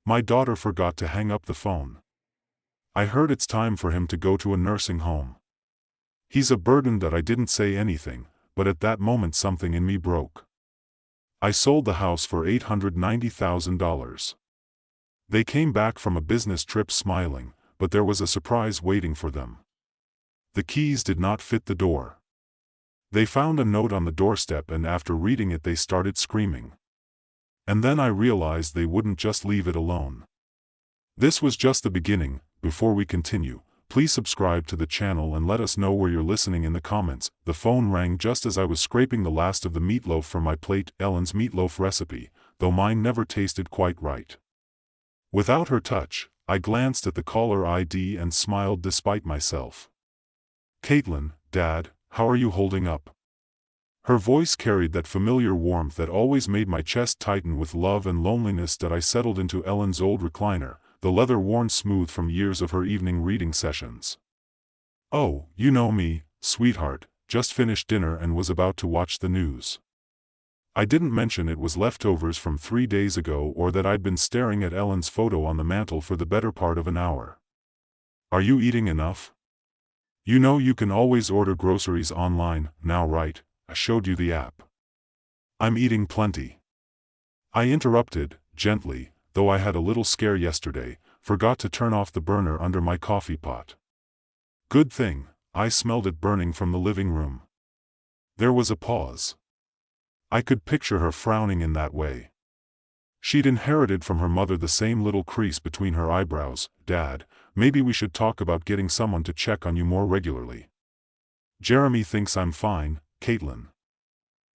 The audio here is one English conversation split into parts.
My daughter forgot to hang up the phone. I heard it's time for him to go to a nursing home. He's a burden. That I didn't say anything, but at that moment something in me broke. I sold the house for $890,000. They came back from a business trip smiling, but there was a surprise waiting for them. The keys did not fit the door. They found a note on the doorstep, and after reading it they started screaming. And then I realized they wouldn't just leave it alone. This was just the beginning. Before we continue, please subscribe to the channel and let us know where you're listening in the comments. The phone rang just as I was scraping the last of the meatloaf from my plate. Ellen's meatloaf recipe, though mine never tasted quite right. Without her touch, I glanced at the caller ID and smiled despite myself. "Caitlin, Dad, how are you holding up?" Her voice carried that familiar warmth that always made my chest tighten with love and loneliness. That I settled into Ellen's old recliner, the leather worn smooth from years of her evening reading sessions. "Oh, you know me, sweetheart, just finished dinner and was about to watch the news." I didn't mention it was leftovers from 3 days ago, or that I'd been staring at Ellen's photo on the mantel for the better part of an hour. "Are you eating enough? You know you can always order groceries online now, right? I showed you the app." "I'm eating plenty." I interrupted, gently, though I had a little scare yesterday. Forgot to turn off the burner under my coffee pot. "Good thing." I smelled it burning from the living room. There was a pause. I could picture her frowning in that way. She'd inherited from her mother the same little crease between her eyebrows. "Dad, maybe we should talk about getting someone to check on you more regularly." "Jeremy thinks I'm fine, Caitlin."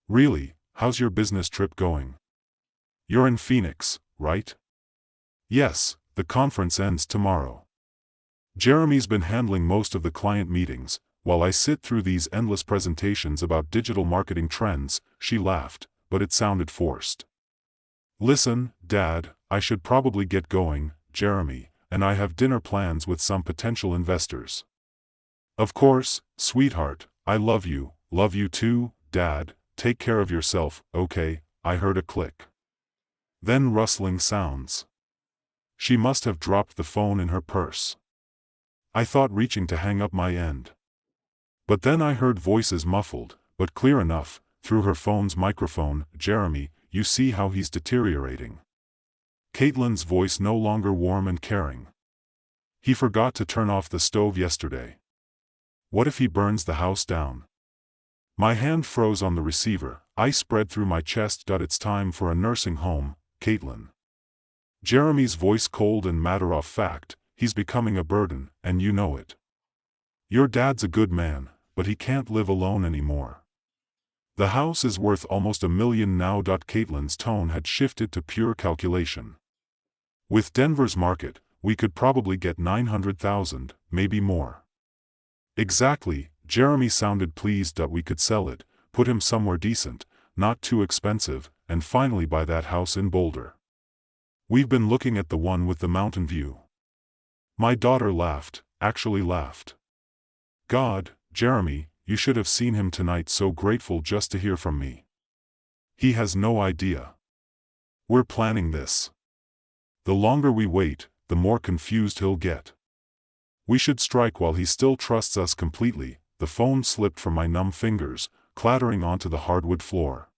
"Really? How's your business trip going?" "You're in Phoenix, right?" "Yes, the conference ends tomorrow." Jeremy's been handling most of the client meetings, while I sit through these endless presentations about digital marketing trends. She laughed, but it sounded forced. "Listen, Dad, I should probably get going. Jeremy and I have dinner plans with some potential investors." "Of course, sweetheart, I love you too, Dad, take care of yourself, okay?" I heard a click. Then rustling sounds. She must have dropped the phone in her purse. I thought, reaching to hang up my end. But then I heard voices, muffled, but clear enough, through her phone's microphone. "Jeremy, you see how he's deteriorating." Caitlin's voice no longer warm and caring. "He forgot to turn off the stove yesterday. What if he burns the house down?" My hand froze on the receiver. I spread through my chest. "It's time for a nursing home, Caitlin." Jeremy's voice cold and matter-of-fact. "He's becoming a burden, and you know it. Your dad's a good man, but he can't live alone anymore. The house is worth almost $1 million now." Caitlin's tone had shifted to pure calculation. "With Denver's market, we could probably get 900,000, maybe more." "Exactly." Jeremy sounded pleased. "We could sell it, put him somewhere decent, not too expensive, and finally buy that house in Boulder. We've been looking at the one with the mountain view." My daughter laughed, actually laughed. "God, Jeremy, you should have seen him tonight, so grateful just to hear from me. He has no idea. We're planning this. The longer we wait, the more confused he'll get. We should strike while he still trusts us completely." The phone slipped from my numb fingers, clattering onto the hardwood floor.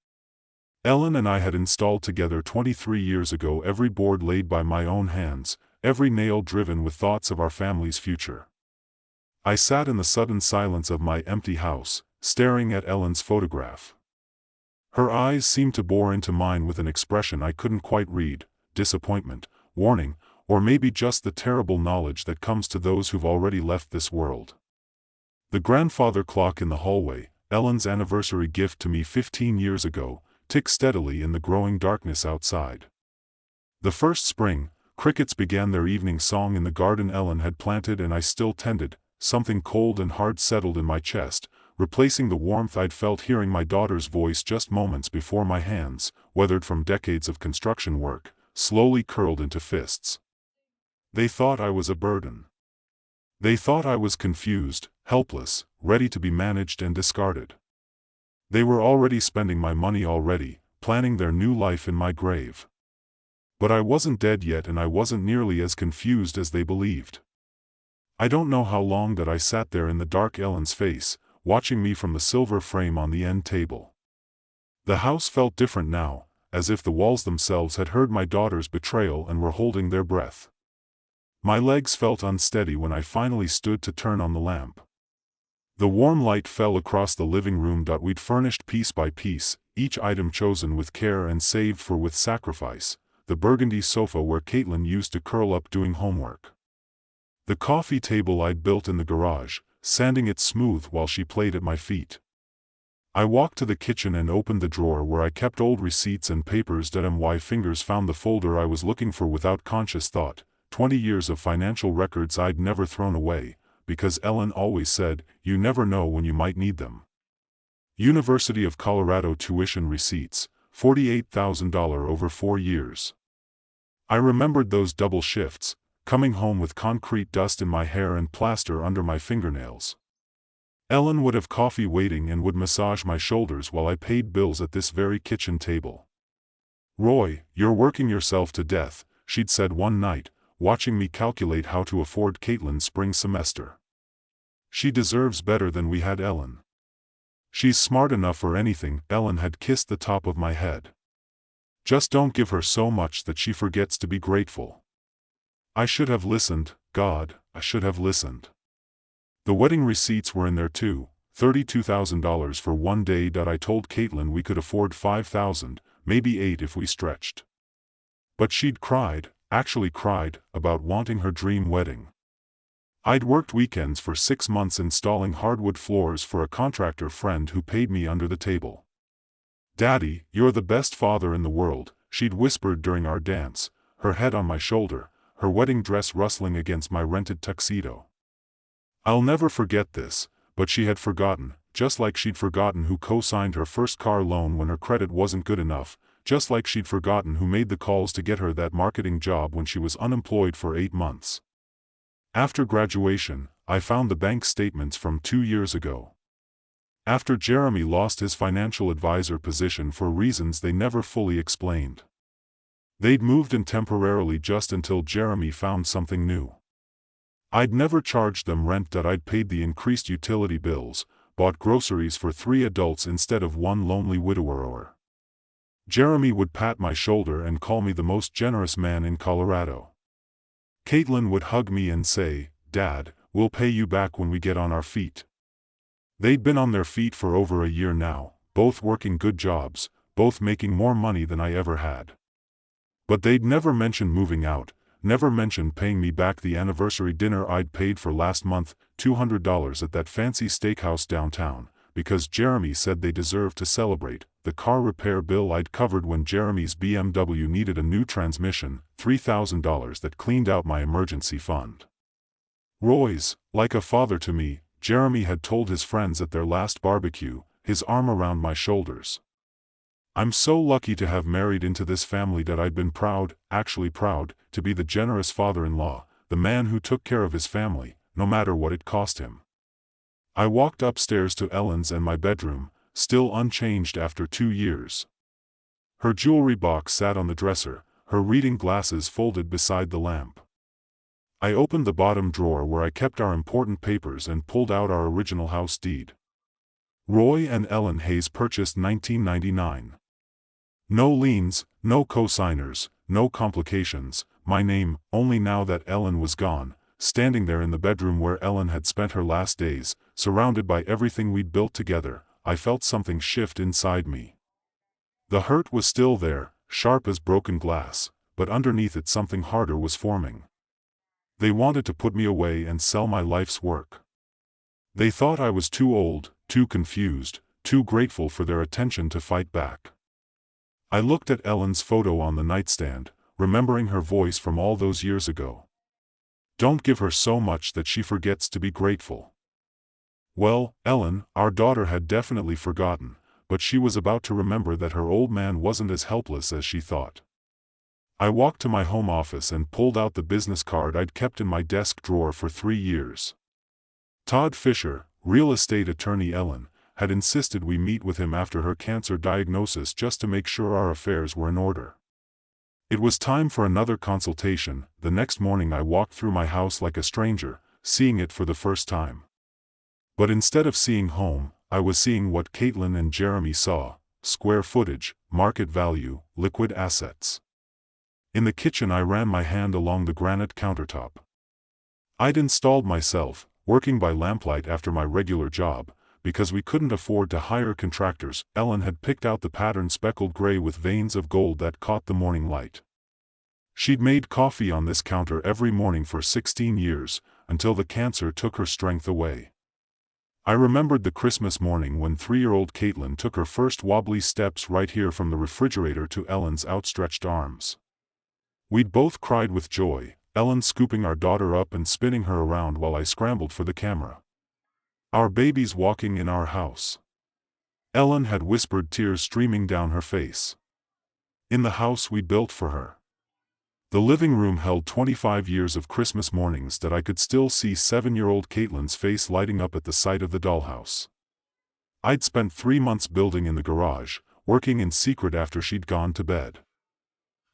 Ellen and I had installed together 23 years ago, every board laid by my own hands, every nail driven with thoughts of our family's future. I sat in the sudden silence of my empty house, staring at Ellen's photograph. Her eyes seemed to bore into mine with an expression I couldn't quite read: disappointment, warning, or maybe just the terrible knowledge that comes to those who've already left this world. The grandfather clock in the hallway, Ellen's anniversary gift to me 15 years ago, ticked steadily in the growing darkness outside. The first spring, crickets began their evening song in the garden Ellen had planted and I still tended. Something cold and hard settled in my chest, replacing the warmth I'd felt hearing my daughter's voice just moments before. My hands, weathered from decades of construction work, slowly curled into fists. They thought I was a burden. They thought I was confused, helpless, ready to be managed and discarded. They were already spending my money, already planning their new life in my grave. But I wasn't dead yet, and I wasn't nearly as confused as they believed. I don't know how long that I sat there in the dark, Ellen's face, watching me from the silver frame on the end table. The house felt different now, as if the walls themselves had heard my daughter's betrayal and were holding their breath. My legs felt unsteady when I finally stood to turn on the lamp. The warm light fell across the living room. We'd furnished piece by piece, each item chosen with care and saved for with sacrifice: the burgundy sofa where Caitlin used to curl up doing homework, the coffee table I'd built in the garage, sanding it smooth while she played at my feet. I walked to the kitchen and opened the drawer where I kept old receipts and papers. My fingers found the folder I was looking for without conscious thought: 20 years of financial records I'd never thrown away, because Ellen always said, "You never know when you might need them." University of Colorado tuition receipts, $48,000 over 4 years. I remembered those double shifts, coming home with concrete dust in my hair and plaster under my fingernails. Ellen would have coffee waiting and would massage my shoulders while I paid bills at this very kitchen table. "Roy, you're working yourself to death," she'd said one night, watching me calculate how to afford Caitlin's spring semester. "She deserves better than we had, Ellen. She's smart enough for anything." Ellen had kissed the top of my head. "Just don't give her so much that she forgets to be grateful." I should have listened, God, I should have listened. The wedding receipts were in there too, $32,000 for one day. I told Caitlin we could afford 5,000, maybe 8 if we stretched. But she'd cried, actually cried, about wanting her dream wedding. I'd worked weekends for 6 months installing hardwood floors for a contractor friend who paid me under the table. "Daddy, you're the best father in the world," she'd whispered during our dance, her head on my shoulder, her wedding dress rustling against my rented tuxedo. I'll never forget this, but she had forgotten, just like she'd forgotten who co-signed her first car loan when her credit wasn't good enough, just like she'd forgotten who made the calls to get her that marketing job when she was unemployed for 8 months. After graduation, I found the bank statements from 2 years ago. After Jeremy lost his financial advisor position for reasons they never fully explained. They'd moved in temporarily just until Jeremy found something new. I'd never charged them rent. I'd paid the increased utility bills, bought groceries for 3 adults instead of one lonely widower. Jeremy would pat my shoulder and call me the most generous man in Colorado. Caitlin would hug me and say, "Dad, we'll pay you back when we get on our feet." They'd been on their feet for over a year now, both working good jobs, both making more money than I ever had. But they'd never mentioned moving out, never mentioned paying me back the anniversary dinner I'd paid for last month, $200 at that fancy steakhouse downtown, because Jeremy said they deserved to celebrate, the car repair bill I'd covered when Jeremy's BMW needed a new transmission, $3,000 that cleaned out my emergency fund. Roy's, like a father to me, Jeremy had told his friends at their last barbecue, his arm around my shoulders. "I'm so lucky to have married into this family. I'd been proud, actually proud, to be the generous father-in-law, the man who took care of his family, no matter what it cost him." I walked upstairs to Ellen's and my bedroom, still unchanged after 2 years. Her jewelry box sat on the dresser, her reading glasses folded beside the lamp. I opened the bottom drawer where I kept our important papers and pulled out our original house deed. Roy and Ellen Hayes purchased 1999. No liens, no co-signers, no complications, my name, only now that Ellen was gone, standing there in the bedroom where Ellen had spent her last days, surrounded by everything we'd built together, I felt something shift inside me. The hurt was still there, sharp as broken glass, but underneath it something harder was forming. They wanted to put me away and sell my life's work. They thought I was too old, too confused, too grateful for their attention to fight back. I looked at Ellen's photo on the nightstand, remembering her voice from all those years ago. "Don't give her so much that she forgets to be grateful." Well, Ellen, our daughter, had definitely forgotten, but she was about to remember that her old man wasn't as helpless as she thought. I walked to my home office and pulled out the business card I'd kept in my desk drawer for 3 years. Todd Fisher, real estate attorney Ellen, had insisted we meet with him after her cancer diagnosis just to make sure our affairs were in order. It was time for another consultation. The next morning I walked through my house like a stranger, seeing it for the first time. But instead of seeing home, I was seeing what Caitlin and Jeremy saw: square footage, market value, liquid assets. In the kitchen I ran my hand along the granite countertop. I'd installed myself, working by lamplight after my regular job, because we couldn't afford to hire contractors. Ellen had picked out the pattern speckled gray with veins of gold that caught the morning light. She'd made coffee on this counter every morning for 16 years, until the cancer took her strength away. I remembered the Christmas morning when 3-year-old Caitlin took her first wobbly steps right here from the refrigerator to Ellen's outstretched arms. We'd both cried with joy, Ellen scooping our daughter up and spinning her around while I scrambled for the camera. Our baby's walking in our house. Ellen had whispered, tears streaming down her face. In the house we built for her. The living room held 25 years of Christmas mornings that I could still see 7-year-old Caitlin's face lighting up at the sight of the dollhouse. I'd spent 3 months building in the garage, working in secret after she'd gone to bed.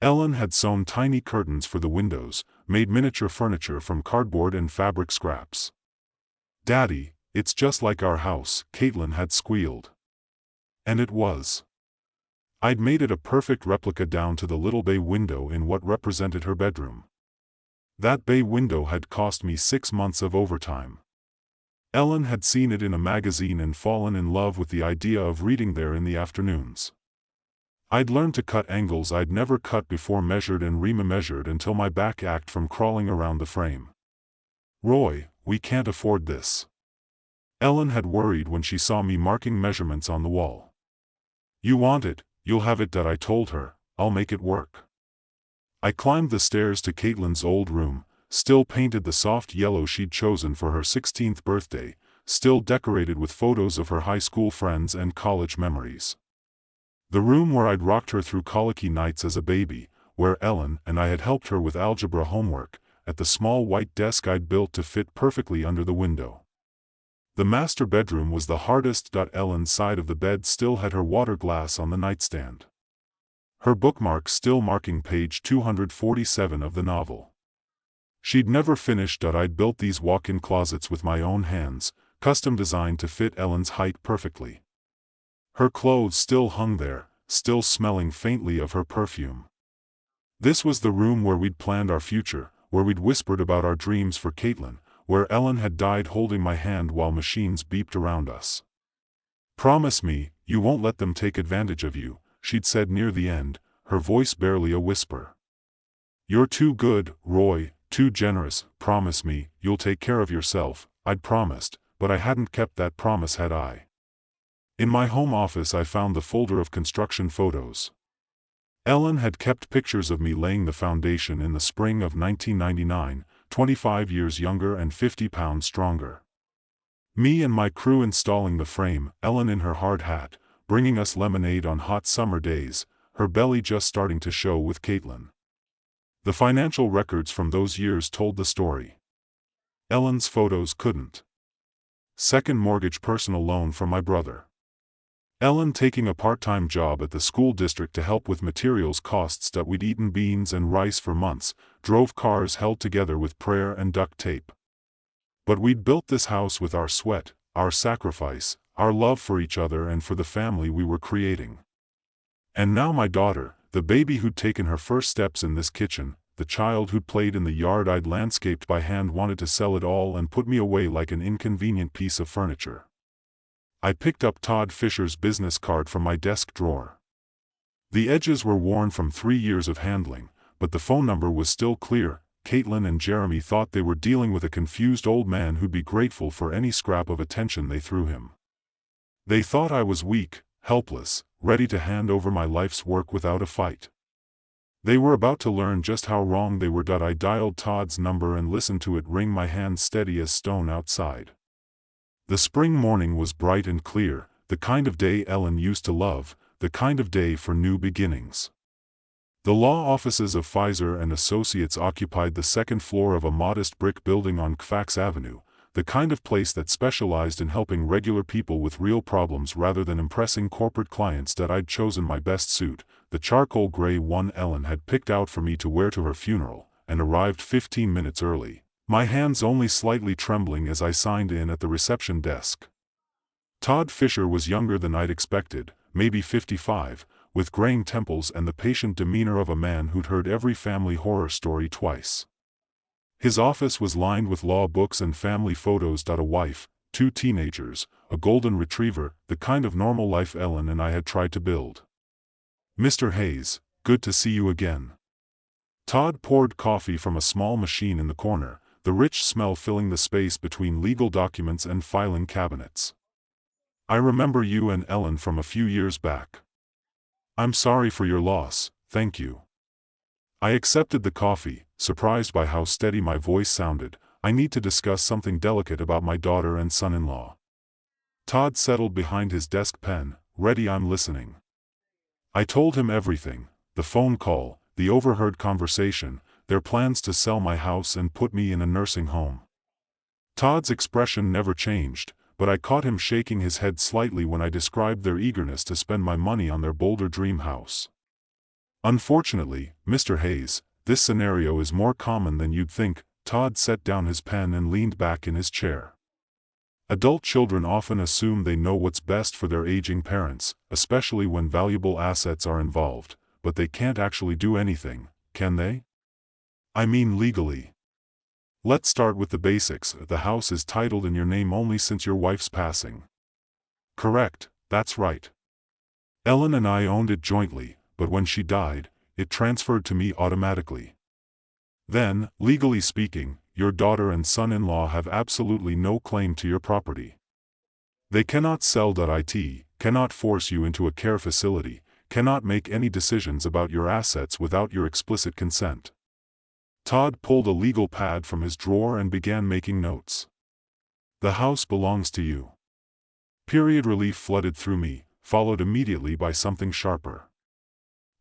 Ellen had sewn tiny curtains for the windows, made miniature furniture from cardboard and fabric scraps. "Daddy, it's just like our house," Caitlin had squealed. And it was. I'd made it a perfect replica down to the little bay window in what represented her bedroom. That bay window had cost me 6 months of overtime. Ellen had seen it in a magazine and fallen in love with the idea of reading there in the afternoons. I'd learned to cut angles I'd never cut before, measured and re-measured until my back ached from crawling around the frame. "Roy, we can't afford this." Ellen had worried when she saw me marking measurements on the wall. "You want it, you'll have it," I told her. "I'll make it work." I climbed the stairs to Caitlin's old room, still painted the soft yellow she'd chosen for her 16th birthday, still decorated with photos of her high school friends and college memories. The room where I'd rocked her through colicky nights as a baby, where Ellen and I had helped her with algebra homework, at the small white desk I'd built to fit perfectly under the window. The master bedroom was the hardest. Ellen's side of the bed still had her water glass on the nightstand. Her bookmark still marking page 247 of the novel. She'd never finished. I'd built these walk-in closets with my own hands, custom designed to fit Ellen's height perfectly. Her clothes still hung there, still smelling faintly of her perfume. This was the room where we'd planned our future, where we'd whispered about our dreams for Caitlin, where Ellen had died holding my hand while machines beeped around us. "Promise me, you won't let them take advantage of you," she'd said near the end, her voice barely a whisper. "You're too good, Roy, too generous. Promise me, you'll take care of yourself." I'd promised, but I hadn't kept that promise, had I? In my home office I found the folder of construction photos. Ellen had kept pictures of me laying the foundation in the spring of 1999, 25 years younger and 50 pounds stronger. Me and my crew installing the frame, Ellen in her hard hat, bringing us lemonade on hot summer days, her belly just starting to show with Caitlin. The financial records from those years told the story. Ellen's photos couldn't. Second mortgage, personal loan from my brother. Ellen taking a part-time job at the school district to help with materials costs. We'd eaten beans and rice for months, drove cars held together with prayer and duct tape. But we'd built this house with our sweat, our sacrifice, our love for each other and for the family we were creating. And now my daughter, the baby who'd taken her first steps in this kitchen, the child who'd played in the yard I'd landscaped by hand, wanted to sell it all and put me away like an inconvenient piece of furniture. I picked up Todd Fisher's business card from my desk drawer. The edges were worn from 3 years of handling, but the phone number was still clear. Caitlin and Jeremy thought they were dealing with a confused old man who'd be grateful for any scrap of attention they threw him. They thought I was weak, helpless, ready to hand over my life's work without a fight. They were about to learn just how wrong they were. I dialed Todd's number and listened to it ring, my hand steady as stone outside. The spring morning was bright and clear, the kind of day Ellen used to love, the kind of day for new beginnings. The law offices of Pfizer and Associates occupied the second floor of a modest brick building on Kfax Avenue, the kind of place that specialized in helping regular people with real problems rather than impressing corporate clients. That I'd chosen my best suit, the charcoal gray one Ellen had picked out for me to wear to her funeral, and arrived 15 minutes early, my hands only slightly trembling as I signed in at the reception desk. Todd Fisher was younger than I'd expected, maybe 55, with graying temples and the patient demeanor of a man who'd heard every family horror story twice. His office was lined with law books and family photos. A wife, 2 teenagers, a golden retriever, the kind of normal life Ellen and I had tried to build. "Mr. Hayes, good to see you again." Todd poured coffee from a small machine in the corner, the rich smell filling the space between legal documents and filing cabinets. "I remember you and Ellen from a few years back. I'm sorry for your loss, thank you." I accepted the coffee, surprised by how steady my voice sounded. "I need to discuss something delicate about my daughter and son-in-law." Todd settled behind his desk pen, ready. "I'm listening." I told him everything: the phone call, the overheard conversation, their plans to sell my house and put me in a nursing home. Todd's expression never changed, but I caught him shaking his head slightly when I described their eagerness to spend my money on their Boulder dream house. "Unfortunately, Mr. Hayes, this scenario is more common than you'd think." Todd set down his pen and leaned back in his chair. "Adult children often assume they know what's best for their aging parents, especially when valuable assets are involved, but they can't actually do anything, can they? I mean legally. Let's start with the basics. The house is titled in your name only since your wife's passing." "Correct, that's right. Ellen and I owned it jointly, but when she died, it transferred to me automatically. Then, legally speaking, your daughter and son-in-law have absolutely no claim to your property. They cannot sell. It cannot force you into a care facility, cannot make any decisions about your assets without your explicit consent." Todd pulled a legal pad from his drawer and began making notes. "The house belongs to you." Period. Relief flooded through me, followed immediately by something sharper.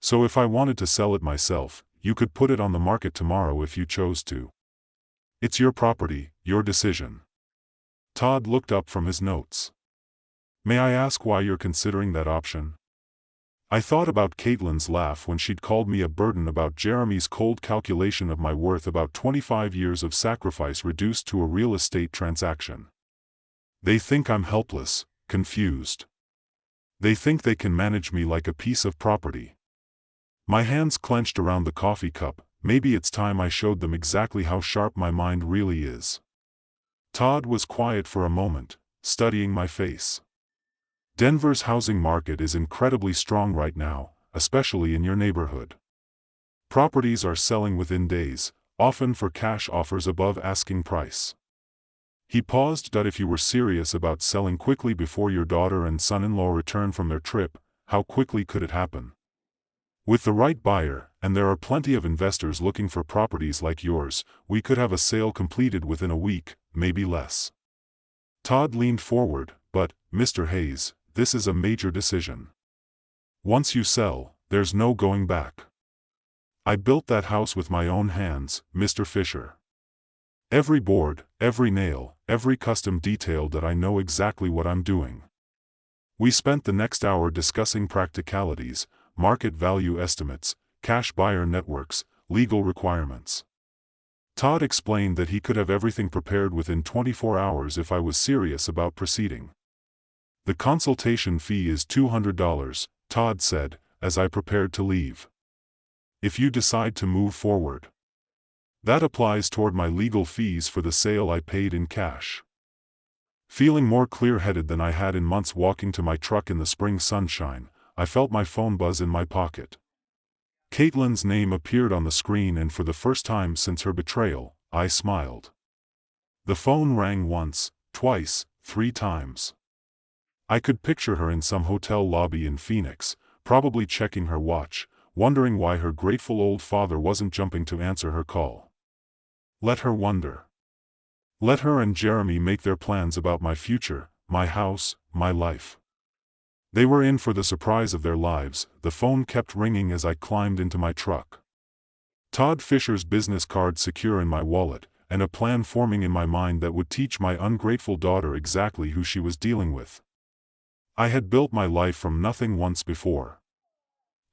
"So if I wanted to sell it myself, you could put it on the market tomorrow if you chose to. It's your property, your decision." Todd looked up from his notes. "May I ask why you're considering that option?" I thought about Caitlin's laugh when she'd called me a burden, about Jeremy's cold calculation of my worth, about 25 years of sacrifice reduced to a real estate transaction. They think I'm helpless, confused. They think they can manage me like a piece of property. My hands clenched around the coffee cup. Maybe it's time I showed them exactly how sharp my mind really is. Todd was quiet for a moment, studying my face. "Denver's housing market is incredibly strong right now, especially in your neighborhood. Properties are selling within days, often for cash offers above asking price." He paused. "If you were serious about selling quickly before your daughter and son-in-law return from their trip, how quickly could it happen?" "With the right buyer, and there are plenty of investors looking for properties like yours, we could have a sale completed within a week, maybe less." Todd leaned forward. "But, Mr. Hayes, this is a major decision. Once you sell, there's no going back. I built that house with my own hands, Mr. Fisher. Every board, every nail, every custom detail. I know exactly what I'm doing." We spent the next hour discussing practicalities, market value estimates, cash buyer networks, legal requirements. Todd explained that he could have everything prepared within 24 hours if I was serious about proceeding. "The consultation fee is $200, Todd said, as I prepared to leave. "If you decide to move forward. That applies toward my legal fees for the sale. I paid in cash." Feeling more clear-headed than I had in months walking to my truck in the spring sunshine, I felt my phone buzz in my pocket. Caitlin's name appeared on the screen, and for the first time since her betrayal, I smiled. The phone rang once, twice, 3 times. I could picture her in some hotel lobby in Phoenix, probably checking her watch, wondering why her grateful old father wasn't jumping to answer her call. Let her wonder. Let her and Jeremy make their plans about my future, my house, my life. They were in for the surprise of their lives. The phone kept ringing as I climbed into my truck. Todd Fisher's business card secure in my wallet, and a plan forming in my mind that would teach my ungrateful daughter exactly who she was dealing with. I had built my life from nothing once before.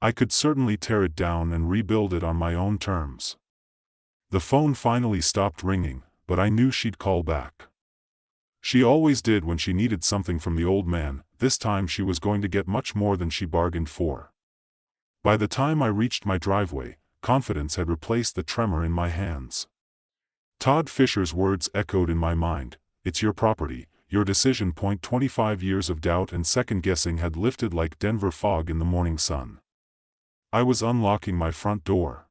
I could certainly tear it down and rebuild it on my own terms. The phone finally stopped ringing, but I knew she'd call back. She always did when she needed something from the old man. This time she was going to get much more than she bargained for. By the time I reached my driveway, confidence had replaced the tremor in my hands. Todd Fisher's words echoed in my mind, "It's your property, your decision." 25 years of doubt and second-guessing had lifted like Denver fog in the morning sun. I was unlocking my front door.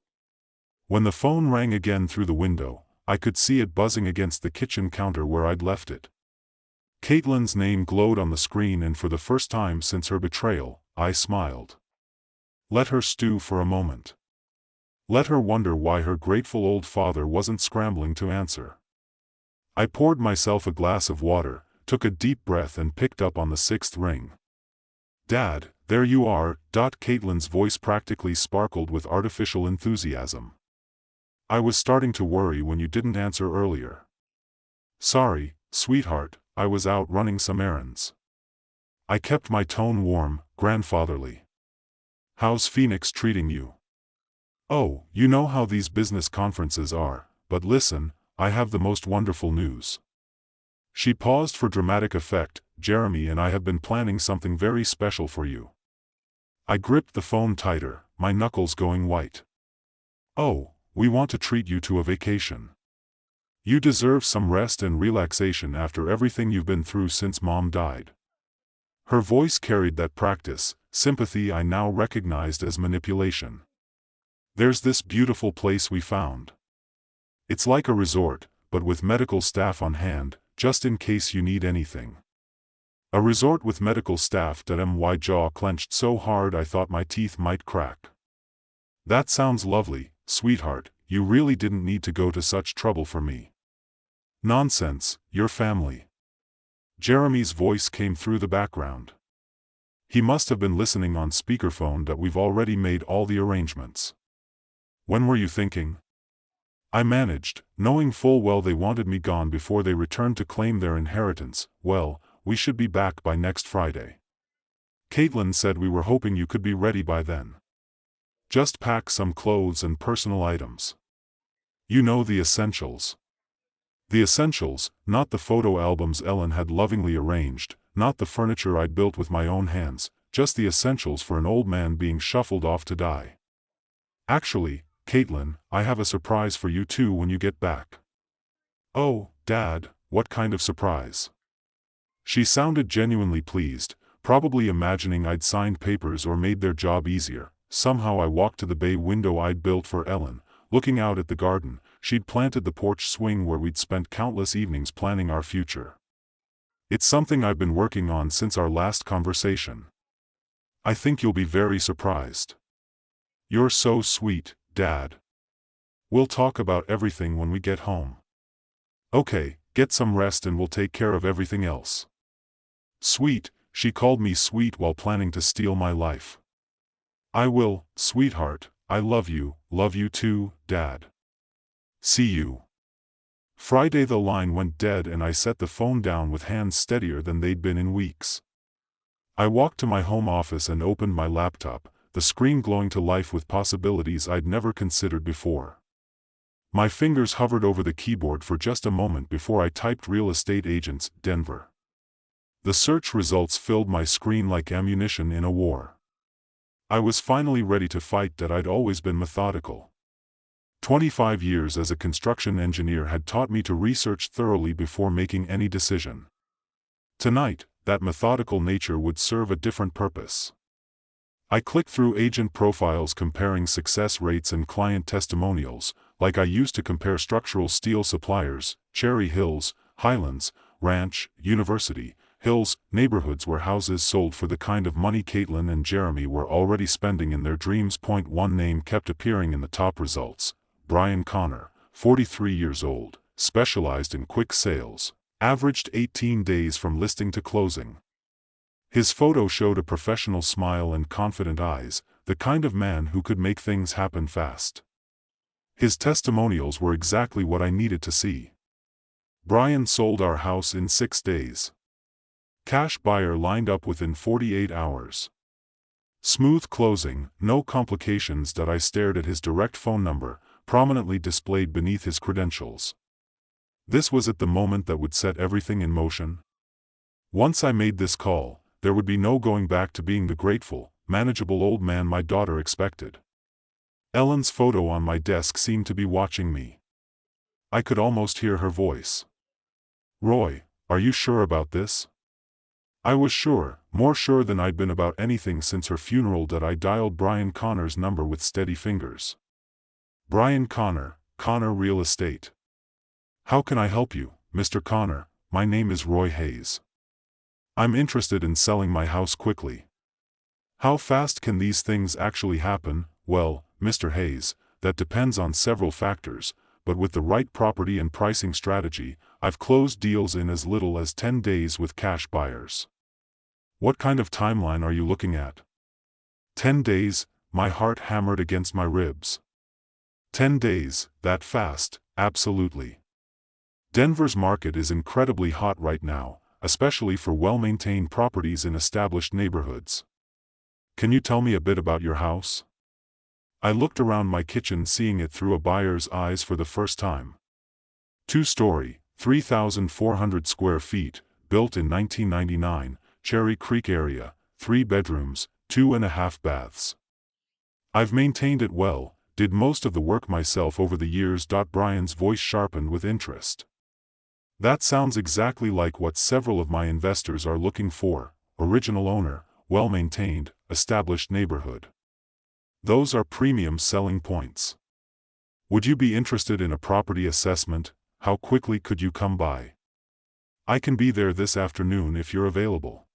When the phone rang again through the window, I could see it buzzing against the kitchen counter where I'd left it. Caitlin's name glowed on the screen, and for the first time since her betrayal, I smiled. Let her stew for a moment. Let her wonder why her grateful old father wasn't scrambling to answer. I poured myself a glass of water, took a deep breath and picked up on the 6th ring. "Dad, there you are." Caitlin's voice practically sparkled with artificial enthusiasm. "I was starting to worry when you didn't answer earlier." "Sorry, sweetheart, I was out running some errands." I kept my tone warm, grandfatherly. "How's Phoenix treating you?" "Oh, you know how these business conferences are, but listen, I have the most wonderful news." She paused for dramatic effect. "Jeremy and I have been planning something very special for you." I gripped the phone tighter, my knuckles going white. "Oh, we want to treat you to a vacation. You deserve some rest and relaxation after everything you've been through since Mom died." Her voice carried that practice, sympathy I now recognized as manipulation. "There's this beautiful place we found. It's like a resort, but with medical staff on hand, just in case you need anything." A resort with medical staff. My jaw clenched so hard I thought my teeth might crack. "That sounds lovely, sweetheart. You really didn't need to go to such trouble for me." "Nonsense, your family." Jeremy's voice came through the background. He must have been listening on speakerphone. "We've already made all the arrangements." "When were you thinking?" I managed, knowing full well they wanted me gone before they returned to claim their inheritance. "Well, we should be back by next Friday. Caitlin said we were hoping you could be ready by then. Just pack some clothes and personal items. You know, the essentials." The essentials, not the photo albums Ellen had lovingly arranged, not the furniture I'd built with my own hands, just the essentials for an old man being shuffled off to die. "Actually, Caitlin, I have a surprise for you too when you get back." "Oh, Dad, what kind of surprise?" She sounded genuinely pleased, probably imagining I'd signed papers or made their job easier. Somehow I walked to the bay window I'd built for Ellen, looking out at the garden. She'd planted the porch swing where we'd spent countless evenings planning our future. "It's something I've been working on since our last conversation. I think you'll be very surprised." "You're so sweet, Dad. We'll talk about everything when we get home." "Okay, get some rest and we'll take care of everything else." Sweet, she called me sweet while planning to steal my life. "I will, sweetheart. I love you too, Dad. See you." Friday. The line went dead and I set the phone down with hands steadier than they'd been in weeks. I walked to my home office and opened my laptop, the screen glowing to life with possibilities I'd never considered before. My fingers hovered over the keyboard for just a moment before I typed "real estate agents, Denver." The search results filled my screen like ammunition in a war. I was finally ready to fight. I'd always been methodical. 25 years as a construction engineer had taught me to research thoroughly before making any decision. Tonight, that methodical nature would serve a different purpose. I clicked through agent profiles comparing success rates and client testimonials, like I used to compare structural steel suppliers. Cherry Hills, Highlands, Ranch, University, Hills, neighborhoods where houses sold for the kind of money Caitlin and Jeremy were already spending in their dreams. One name kept appearing in the top results: Brian Connor, 43 years old, specialized in quick sales, averaged 18 days from listing to closing. His photo showed a professional smile and confident eyes, the kind of man who could make things happen fast. His testimonials were exactly what I needed to see. Brian sold our house in 6 days. Cash buyer lined up within 48 hours. Smooth closing, no complications. I stared at his direct phone number, prominently displayed beneath his credentials. This was at the moment that would set everything in motion. Once I made this call, there would be no going back to being the grateful, manageable old man my daughter expected. Ellen's photo on my desk seemed to be watching me. I could almost hear her voice. "Roy, are you sure about this?" I was sure, more sure than I'd been about anything since her funeral. I dialed Brian Connor's number with steady fingers. "Brian Connor, Connor Real Estate. How can I help you, Mr. Connor? My name is Roy Hayes. I'm interested in selling my house quickly." "How fast can these things actually happen?" "Well, Mr. Hayes, that depends on several factors, but with the right property and pricing strategy, I've closed deals in as little as 10 days with cash buyers." "What kind of timeline are you looking at?" 10 days, my heart hammered against my ribs. 10 days, that fast? Absolutely. Denver's market is incredibly hot right now, especially for well-maintained properties in established neighborhoods. "Can you tell me a bit about your house?" I looked around my kitchen, seeing it through a buyer's eyes for the first time. 2-story, 3,400 square feet, built in 1999, Cherry Creek area, 3 bedrooms, 2.5 baths. I've maintained it well, did most of the work myself over the years. Brian's voice sharpened with interest. "That sounds exactly like what several of my investors are looking for: original owner, well-maintained, established neighborhood. Those are premium selling points. Would you be interested in a property assessment? How quickly could you come by?" "I can be there this afternoon if you're available."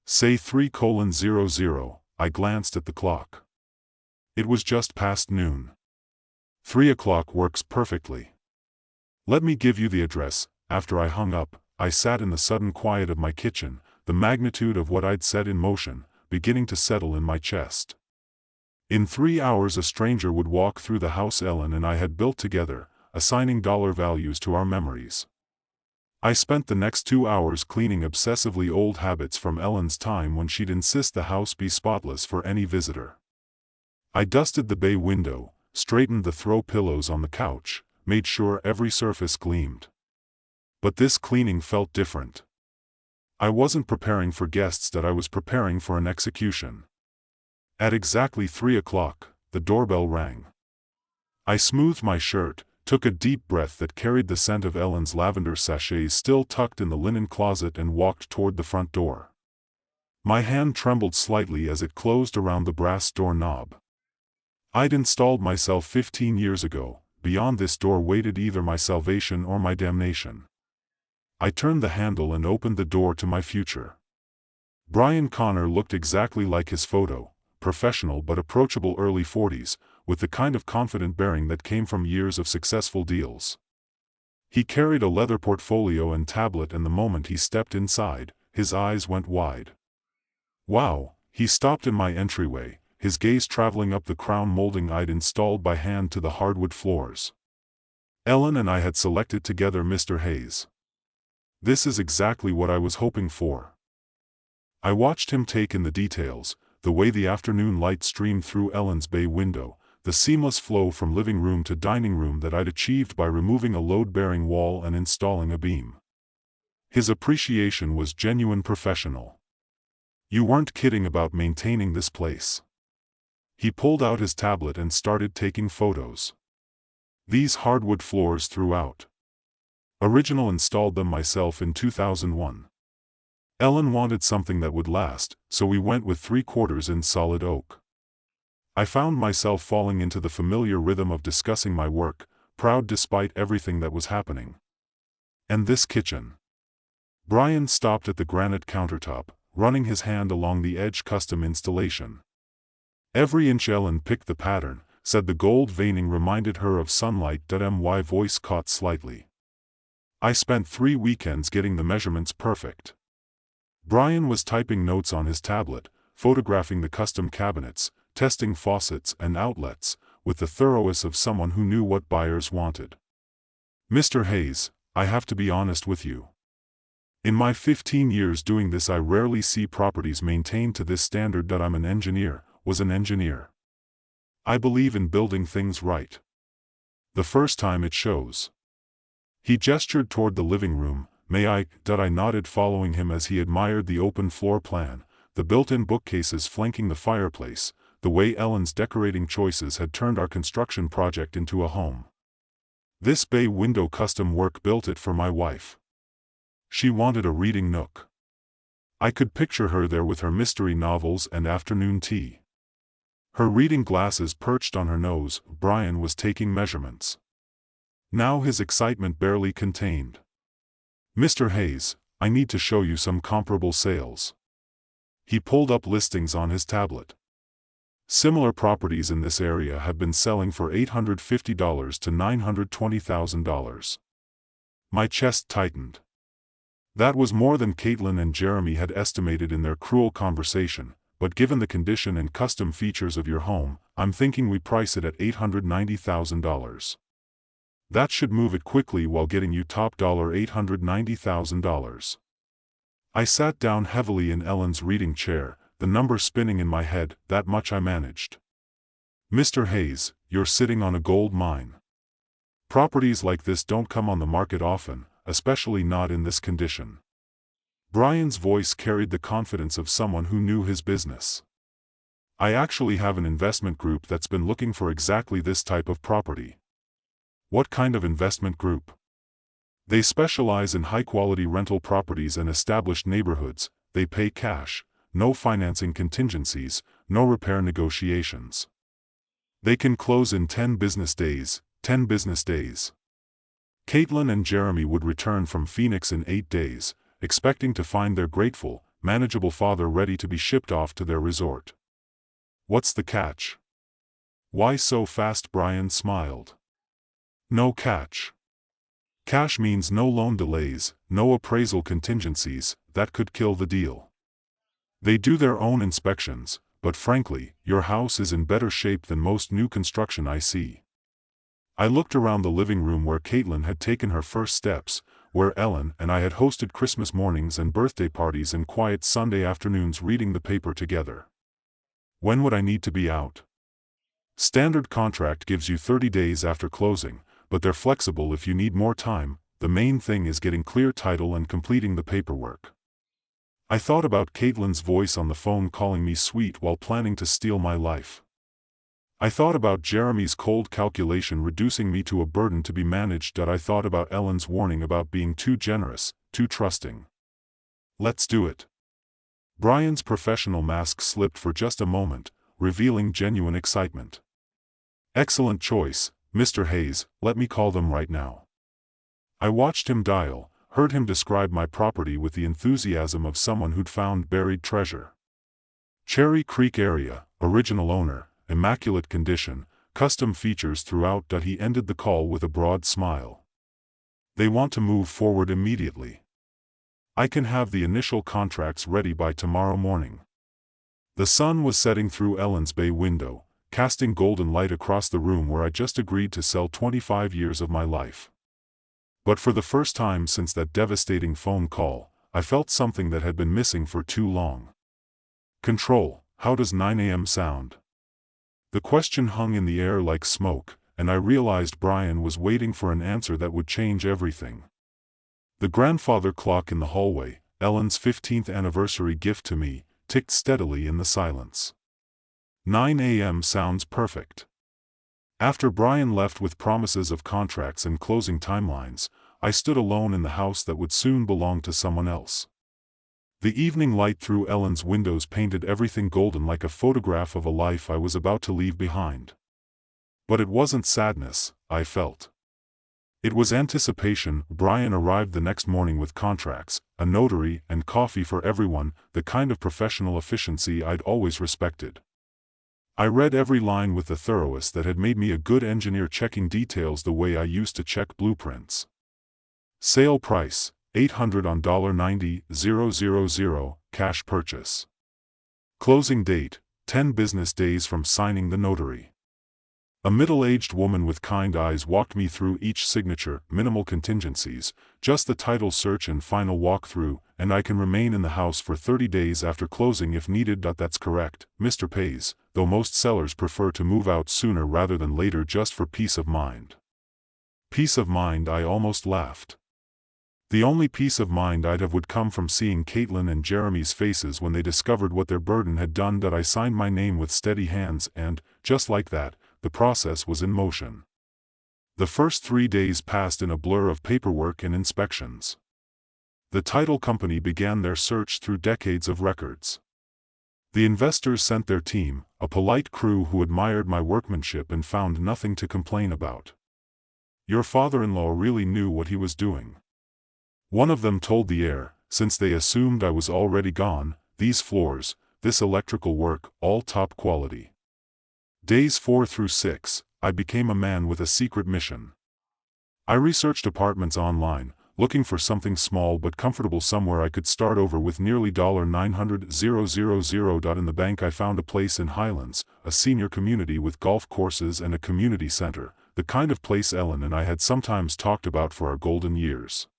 "Say 3:00. I glanced at the clock. It was just past noon. 3 o'clock works perfectly. "Let me give you the address." After I hung up, I sat in the sudden quiet of my kitchen, the magnitude of what I'd set in motion beginning to settle in my chest. In 3 hours a stranger would walk through the house Ellen and I had built together, assigning dollar values to our memories. I spent the next 2 hours cleaning obsessively old habits from Ellen's time when she'd insist the house be spotless for any visitor. I dusted the bay window, straightened the throw pillows on the couch, made sure every surface gleamed. But this cleaning felt different. I wasn't preparing for guests. I was preparing for an execution. At exactly 3 o'clock, the doorbell rang. I smoothed my shirt, took a deep breath that carried the scent of Ellen's lavender sachets still tucked in the linen closet, and walked toward the front door. My hand trembled slightly as it closed around the brass door knob. I'd installed myself 15 years ago. Beyond this door waited either my salvation or my damnation. I turned the handle and opened the door to my future. Brian Connor looked exactly like his photo, professional but approachable, early 40s, with the kind of confident bearing that came from years of successful deals. He carried a leather portfolio and tablet, and the moment he stepped inside, his eyes went wide. "Wow," he stopped in my entryway, his gaze traveling up the crown molding I'd installed by hand to the hardwood floors. "Ellen and I had selected together, Mr. Hayes. This is exactly what I was hoping for." I watched him take in the details, the way the afternoon light streamed through Ellen's bay window, the seamless flow from living room to dining room that I'd achieved by removing a load-bearing wall and installing a beam. His appreciation was genuine, professional. "You weren't kidding about maintaining this place." He pulled out his tablet and started taking photos. "These hardwood floors throughout. Original, installed them myself in 2001. Ellen wanted something that would last, so we went with 3/4 in solid oak." I found myself falling into the familiar rhythm of discussing my work, proud despite everything that was happening. "And this kitchen." Brian stopped at the granite countertop, running his hand along the edge. "Custom installation. Every inch." Ellen picked the pattern, said the gold veining reminded her of sunlight. My voice caught slightly. "I spent 3 weekends getting the measurements perfect." Brian was typing notes on his tablet, photographing the custom cabinets, testing faucets and outlets, with the thoroughness of someone who knew what buyers wanted. "Mr. Hayes, I have to be honest with you. In my 15 years doing this, I rarely see properties maintained to this standard. That I'm an engineer, was an engineer. I believe in building things right. The first time it shows." He gestured toward the living room. "May I?" I nodded, following him as he admired the open floor plan, the built-in bookcases flanking the fireplace, the way Ellen's decorating choices had turned our construction project into a home. "This bay window custom work, built it for my wife. She wanted a reading nook." I could picture her there with her mystery novels and afternoon tea. Her reading glasses perched on her nose. Brian was taking measurements. Now his excitement barely contained. "Mr. Hayes, I need to show you some comparable sales." He pulled up listings on his tablet. Similar properties in this area have been selling for $850 to $920,000. My chest tightened. That was more than Caitlin and Jeremy had estimated in their cruel conversation, but given the condition and custom features of your home, I'm thinking we price it at $890,000. That should move it quickly while getting you top dollar $890,000. I sat down heavily in Ellen's reading chair, the number spinning in my head. "That much I managed." "Mr. Hayes, you're sitting on a gold mine. Properties like this don't come on the market often, especially not in this condition." Brian's voice carried the confidence of someone who knew his business. "I actually have an investment group that's been looking for exactly this type of property." "What kind of investment group?" "They specialize in high-quality rental properties and established neighborhoods. They pay cash, no financing contingencies, no repair negotiations. They can close in 10 business days, 10 business days." Caitlin and Jeremy would return from Phoenix in 8 days, expecting to find their grateful, manageable father ready to be shipped off to their resort. "What's the catch?" "Why so fast?" Brian smiled. "No catch. Cash means no loan delays, no appraisal contingencies. That could kill the deal. They do their own inspections, but frankly, your house is in better shape than most new construction I see." I looked around the living room where Caitlin had taken her first steps, where Ellen and I had hosted Christmas mornings and birthday parties and quiet Sunday afternoons reading the paper together. "When would I need to be out?" "Standard contract gives you 30 days after closing, but they're flexible if you need more time. The main thing is getting clear title and completing the paperwork." I thought about Caitlin's voice on the phone calling me sweet while planning to steal my life. I thought about Jeremy's cold calculation reducing me to a burden to be managed. I thought about Ellen's warning about being too generous, too trusting. "Let's do it." Brian's professional mask slipped for just a moment, revealing genuine excitement. "Excellent choice, Mr. Hayes, let me call them right now." I watched him dial, heard him describe my property with the enthusiasm of someone who'd found buried treasure. "Cherry Creek area, original owner, immaculate condition, custom features throughout." He ended the call with a broad smile. "They want to move forward immediately. I can have the initial contracts ready by tomorrow morning." The sun was setting through Ellen's bay window, casting golden light across the room where I just agreed to sell 25 years of my life. But for the first time since that devastating phone call, I felt something that had been missing for too long. Control. How does 9 a.m. sound? The question hung in the air like smoke, and I realized Brian was waiting for an answer that would change everything. The grandfather clock in the hallway, Ellen's 15th anniversary gift to me, ticked steadily in the silence. 9 a.m. sounds perfect. After Brian left with promises of contracts and closing timelines, I stood alone in the house that would soon belong to someone else. The evening light through Ellen's windows painted everything golden, like a photograph of a life I was about to leave behind. But it wasn't sadness, I felt. It was anticipation. Brian arrived the next morning with contracts, a notary, and coffee for everyone, the kind of professional efficiency I'd always respected. I read every line with the thoroughness that had made me a good engineer, checking details the way I used to check blueprints. Sale price, $800 on $90,000, cash purchase. Closing date, 10 business days from signing the notary. A middle-aged woman with kind eyes walked me through each signature, minimal contingencies, just the title search and final walkthrough, and I can remain in the house for 30 days after closing if needed. That's correct, Mr. Pays, though most sellers prefer to move out sooner rather than later just for peace of mind. Peace of mind, I almost laughed. The only peace of mind I'd have would come from seeing Caitlin and Jeremy's faces when they discovered what their burden had done. That I signed my name with steady hands and, just like that, the process was in motion. The first 3 days passed in a blur of paperwork and inspections. The title company began their search through decades of records. The investors sent their team, a polite crew who admired my workmanship and found nothing to complain about. Your father-in-law really knew what he was doing. One of them told the heir, since they assumed I was already gone, these floors, this electrical work, all top quality. Days 4 through 6, I became a man with a secret mission. I researched apartments online, looking for something small but comfortable somewhere I could start over with nearly $900,000 in the bank. I found a place in Highlands, a senior community with golf courses and a community center, the kind of place Ellen and I had sometimes talked about for our golden years.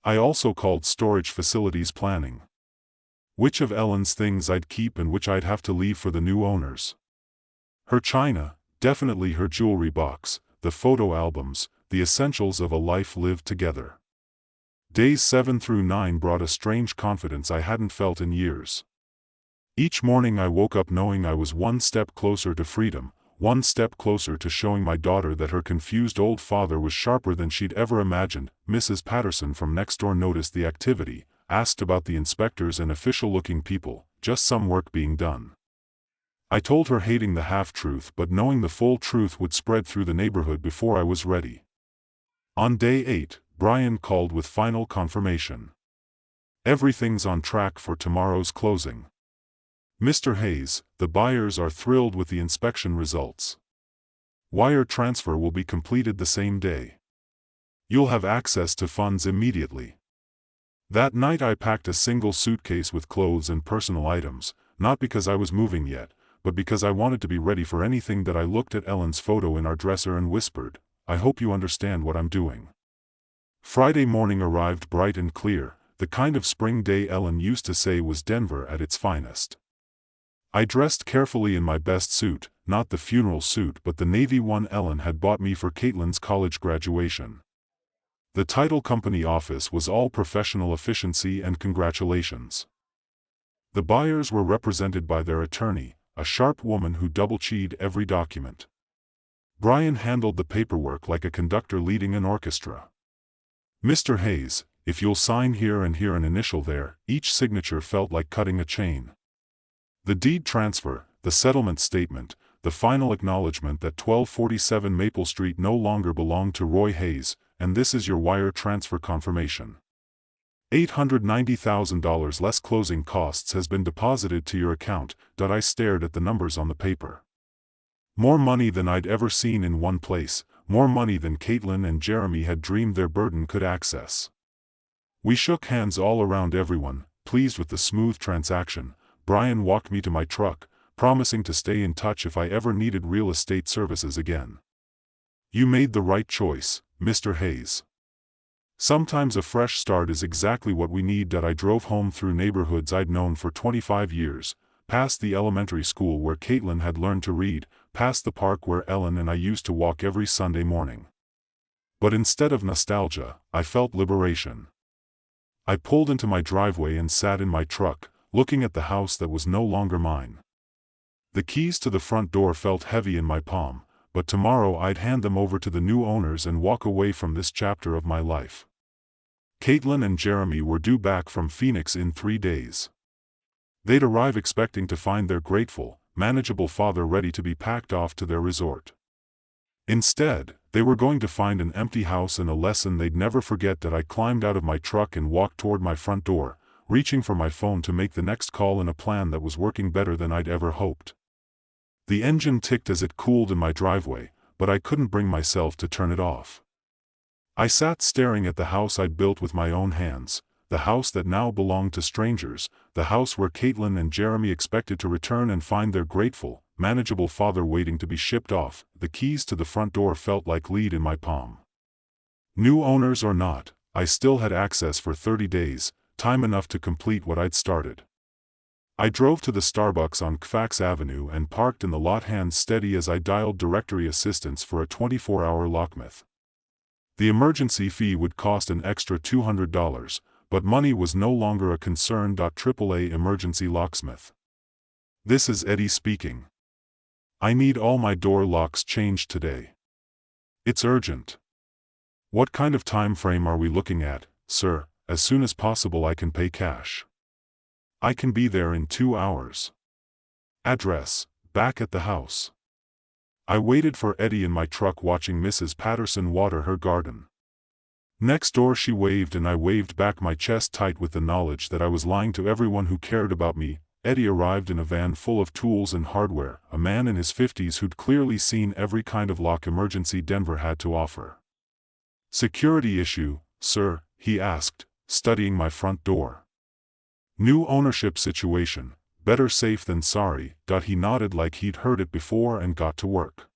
I also called storage facilities planning. Which of Ellen's things I'd keep and which I'd have to leave for the new owners. Her china, definitely her jewelry box, the photo albums, the essentials of a life lived together. Days 7 through 9 brought a strange confidence I hadn't felt in years. Each morning I woke up knowing I was one step closer to freedom, one step closer to showing my daughter that her confused old father was sharper than she'd ever imagined. Mrs. Patterson from next door noticed the activity, asked about the inspectors and official-looking people, just some work being done. I told her, hating the half-truth but knowing the full truth would spread through the neighborhood before I was ready. On day 8, Brian called with final confirmation. Everything's on track for tomorrow's closing. Mr. Hayes, the buyers are thrilled with the inspection results. Wire transfer will be completed the same day. You'll have access to funds immediately. That night I packed a single suitcase with clothes and personal items, not because I was moving yet, but because I wanted to be ready for anything. That I looked at Ellen's photo in our dresser and whispered, I hope you understand what I'm doing. Friday morning arrived bright and clear, the kind of spring day Ellen used to say was Denver at its finest. I dressed carefully in my best suit, not the funeral suit but the navy one Ellen had bought me for Caitlin's college graduation. The title company office was all professional efficiency and congratulations. The buyers were represented by their attorney, a sharp woman who double-checked every document. Brian handled the paperwork like a conductor leading an orchestra. Mr. Hayes, if you'll sign here and here an initial there, each signature felt like cutting a chain. The deed transfer, the settlement statement, the final acknowledgement that 1247 Maple Street no longer belonged to Roy Hayes, and this is your wire transfer confirmation. $890,000 less closing costs has been deposited to your account. I stared at the numbers on the paper. More money than I'd ever seen in one place, more money than Caitlin and Jeremy had dreamed their burden could access. We shook hands all around everyone, pleased with the smooth transaction. Brian walked me to my truck, promising to stay in touch if I ever needed real estate services again. You made the right choice, Mr. Hayes. Sometimes a fresh start is exactly what we need. I drove home through neighborhoods I'd known for 25 years, past the elementary school where Caitlin had learned to read, past the park where Ellen and I used to walk every Sunday morning. But instead of nostalgia, I felt liberation. I pulled into my driveway and sat in my truck, looking at the house that was no longer mine. The keys to the front door felt heavy in my palm, but tomorrow I'd hand them over to the new owners and walk away from this chapter of my life. Caitlin and Jeremy were due back from Phoenix in 3 days. They'd arrive expecting to find their grateful, manageable father ready to be packed off to their resort. Instead, they were going to find an empty house and a lesson they'd never forget. I climbed out of my truck and walked toward my front door, reaching for my phone to make the next call in a plan that was working better than I'd ever hoped. The engine ticked as it cooled in my driveway, but I couldn't bring myself to turn it off. I sat staring at the house I'd built with my own hands, the house that now belonged to strangers, the house where Caitlin and Jeremy expected to return and find their grateful, manageable father waiting to be shipped off. The keys to the front door felt like lead in my palm. New owners or not, I still had access for 30 days, time enough to complete what I'd started. I drove to the Starbucks on Kfax Avenue and parked in the lot, hands steady as I dialed directory assistance for a 24-hour locksmith. The emergency fee would cost an extra $200, but money was no longer a concern. AAA emergency locksmith. This is Eddie speaking. I need all my door locks changed today. It's urgent. What kind of time frame are we looking at, sir? As soon as possible. I can pay cash. I can be there in 2 hours. Address: back at the house. I waited for Eddie in my truck, watching Mrs. Patterson water her garden. Next door she waved and I waved back, my chest tight with the knowledge that I was lying to everyone who cared about me. Eddie arrived in a van full of tools and hardware, a man in his 50s who'd clearly seen every kind of lock emergency Denver had to offer. Security issue, sir? He asked, studying my front door. New ownership situation, better safe than sorry. He nodded like he'd heard it before and got to work.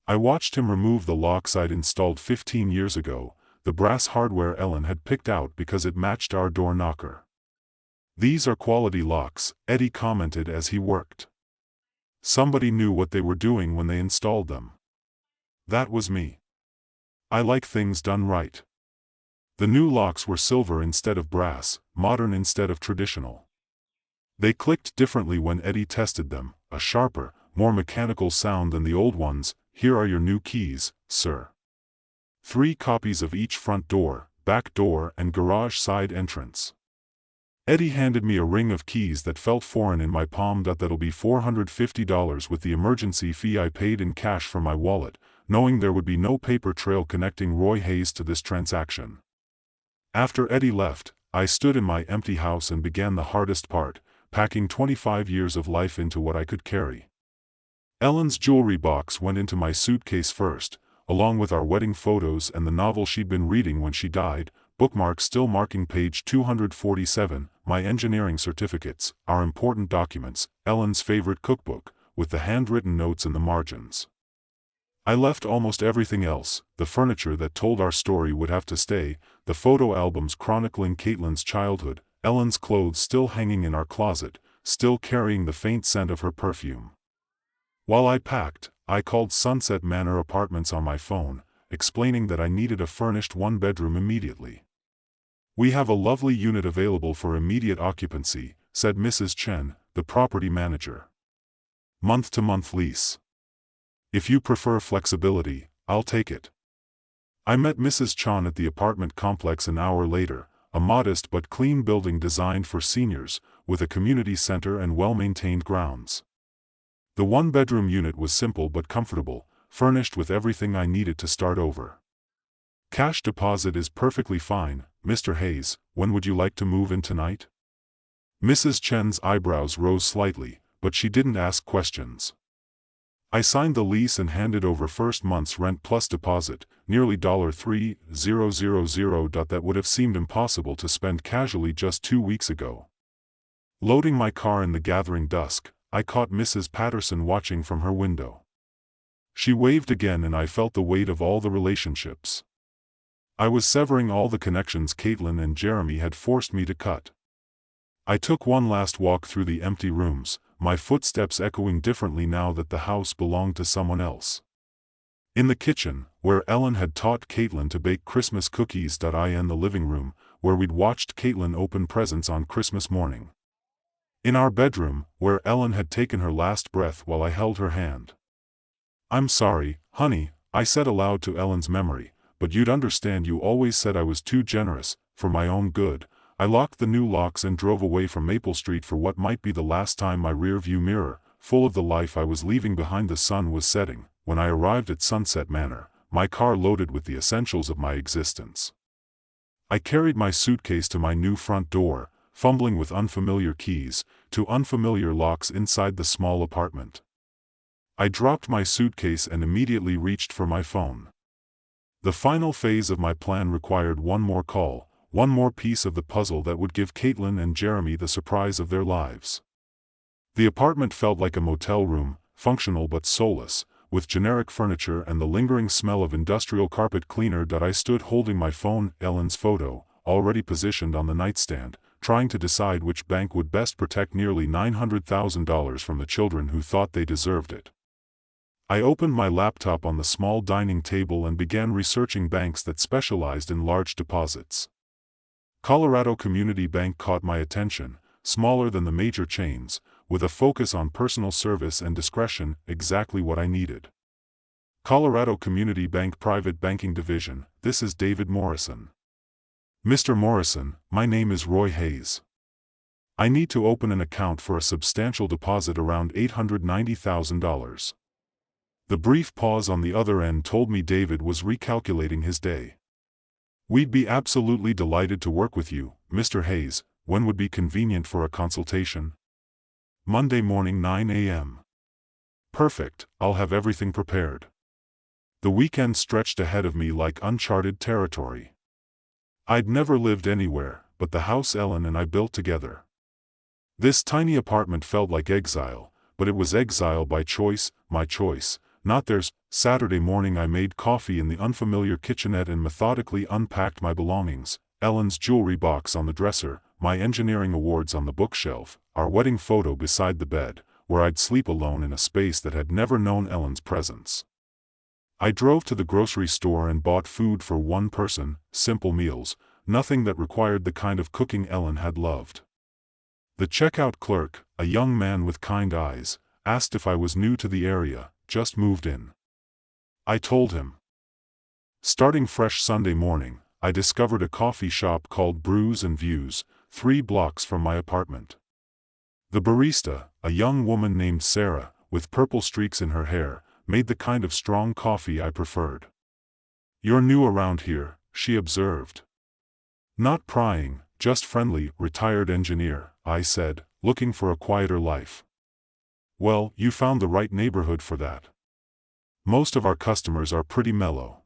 I watched him remove the locks I'd installed 15 years ago, the brass hardware Ellen had picked out because it matched our door knocker. These are quality locks, Eddie commented as he worked. Somebody knew what they were doing when they installed them. That was me. I like things done right. The new locks were silver instead of brass, modern instead of traditional. They clicked differently when Eddie tested them, a sharper, more mechanical sound than the old ones. Here are your new keys, sir. 3 copies of each front door, back door and garage side entrance. Eddie handed me a ring of keys that felt foreign in my palm. That'll be $450 with the emergency fee. I paid in cash from my wallet, knowing there would be no paper trail connecting Roy Hayes to this transaction. After Eddie left, I stood in my empty house and began the hardest part, packing 25 years of life into what I could carry. Ellen's jewelry box went into my suitcase first, along with our wedding photos and the novel she'd been reading when she died, bookmark still marking page 247, my engineering certificates, our important documents, Ellen's favorite cookbook, with the handwritten notes in the margins. I left almost everything else. The furniture that told our story would have to stay, the photo albums chronicling Caitlin's childhood, Ellen's clothes still hanging in our closet, still carrying the faint scent of her perfume. While I packed, I called Sunset Manor Apartments on my phone, explaining that I needed a furnished 1-bedroom immediately. We have a lovely unit available for immediate occupancy, said Mrs. Chen, the property manager. Month-to-month lease. If you prefer flexibility, I'll take it. I met Mrs. Chan at the apartment complex an hour later, a modest but clean building designed for seniors, with a community center and well-maintained grounds. The 1-bedroom unit was simple but comfortable, furnished with everything I needed to start over. Cash deposit is perfectly fine, Mr. Hayes. When would you like to move in tonight? Mrs. Chen's eyebrows rose slightly, but she didn't ask questions. I signed the lease and handed over first month's rent plus deposit, nearly $3,000. That would have seemed impossible to spend casually just 2 weeks ago. Loading my car in the gathering dusk, I caught Mrs. Patterson watching from her window. She waved again and I felt the weight of all the relationships. I was severing all the connections Caitlin and Jeremy had forced me to cut. I took one last walk through the empty rooms, my footsteps echoing differently now that the house belonged to someone else. In the kitchen, where Ellen had taught Caitlin to bake Christmas cookies. In the living room, where we'd watched Caitlin open presents on Christmas morning. In our bedroom, where Ellen had taken her last breath while I held her hand. I'm sorry, honey, I said aloud to Ellen's memory, but you'd understand. You always said I was too generous, for my own good. I locked the new locks and drove away from Maple Street for what might be the last time. My rear-view mirror, full of the life I was leaving behind. The sun was setting when I arrived at Sunset Manor, my car loaded with the essentials of my existence. I carried my suitcase to my new front door, fumbling with unfamiliar keys, to unfamiliar locks inside the small apartment. I dropped my suitcase and immediately reached for my phone. The final phase of my plan required one more call, one more piece of the puzzle that would give Caitlin and Jeremy the surprise of their lives. The apartment felt like a motel room, functional but soulless, with generic furniture and the lingering smell of industrial carpet cleaner. I stood holding my phone, Ellen's photo, already positioned on the nightstand, trying to decide which bank would best protect nearly $900,000 from the children who thought they deserved it. I opened my laptop on the small dining table and began researching banks that specialized in large deposits. Colorado Community Bank caught my attention, smaller than the major chains, with a focus on personal service and discretion, exactly what I needed. Colorado Community Bank Private Banking Division, this is David Morrison. Mr. Morrison, my name is Roy Hayes. I need to open an account for a substantial deposit around $890,000. The brief pause on the other end told me David was recalculating his day. We'd be absolutely delighted to work with you, Mr. Hayes. When would be convenient for a consultation? Monday morning 9 a.m. Perfect, I'll have everything prepared. The weekend stretched ahead of me like uncharted territory. I'd never lived anywhere but the house Ellen and I built together. This tiny apartment felt like exile, but it was exile by choice, my choice, not theirs. Saturday morning I made coffee in the unfamiliar kitchenette and methodically unpacked my belongings, Ellen's jewelry box on the dresser, my engineering awards on the bookshelf, our wedding photo beside the bed, where I'd sleep alone in a space that had never known Ellen's presence. I drove to the grocery store and bought food for one person, simple meals, nothing that required the kind of cooking Ellen had loved. The checkout clerk, a young man with kind eyes, asked if I was new to the area, just moved in. I told him. Starting fresh Sunday morning, I discovered a coffee shop called Brews and Views, 3 blocks from my apartment. The barista, a young woman named Sarah, with purple streaks in her hair, made the kind of strong coffee I preferred. "You're new around here," she observed. "Not prying, just friendly, retired engineer," I said, looking for a quieter life. "Well, you found the right neighborhood for that. Most of our customers are pretty mellow."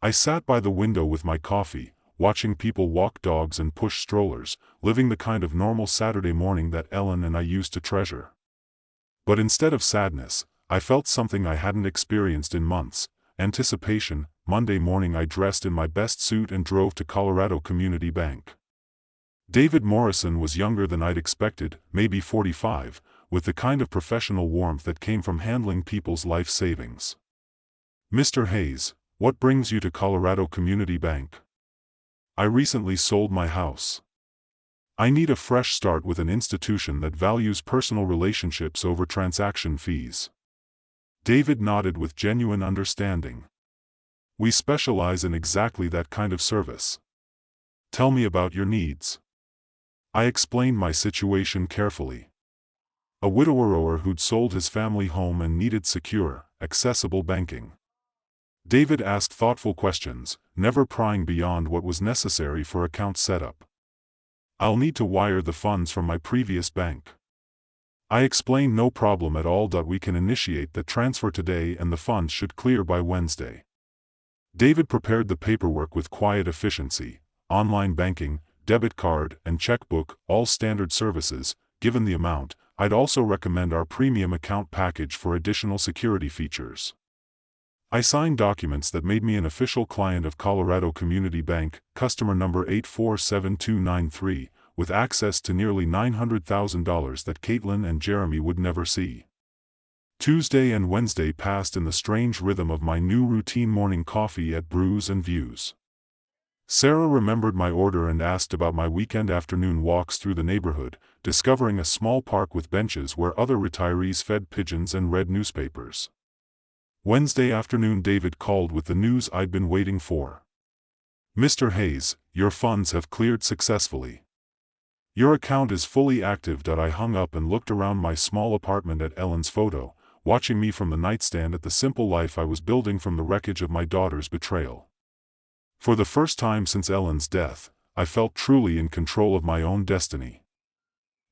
I sat by the window with my coffee, watching people walk dogs and push strollers, living the kind of normal Saturday morning that Ellen and I used to treasure. But instead of sadness, I felt something I hadn't experienced in months, anticipation. Monday morning I dressed in my best suit and drove to Colorado Community Bank. David Morrison was younger than I'd expected, maybe 45, with the kind of professional warmth that came from handling people's life savings. "Mr. Hayes, what brings you to Colorado Community Bank?" "I recently sold my house. I need a fresh start with an institution that values personal relationships over transaction fees." David nodded with genuine understanding. "We specialize in exactly that kind of service. Tell me about your needs." I explained my situation carefully. A widower who'd sold his family home and needed secure, accessible banking. David asked thoughtful questions, never prying beyond what was necessary for account setup. "I'll need to wire the funds from my previous bank." I explained no problem at all. We can initiate the transfer today and the funds should clear by Wednesday. David prepared the paperwork with quiet efficiency, online banking, debit card, and checkbook, all standard services. Given the amount, I'd also recommend our premium account package for additional security features. I signed documents that made me an official client of Colorado Community Bank, customer number 847293, with access to nearly $900,000 that Caitlin and Jeremy would never see. Tuesday and Wednesday passed in the strange rhythm of my new routine morning coffee at Brews and Views. Sarah remembered my order and asked about my weekend afternoon walks through the neighborhood, discovering a small park with benches where other retirees fed pigeons and read newspapers. Wednesday afternoon David called with the news I'd been waiting for. "Mr. Hayes, your funds have cleared successfully. Your account is fully active." I hung up and looked around my small apartment at Ellen's photo, watching me from the nightstand at the simple life I was building from the wreckage of my daughter's betrayal. For the first time since Ellen's death, I felt truly in control of my own destiny.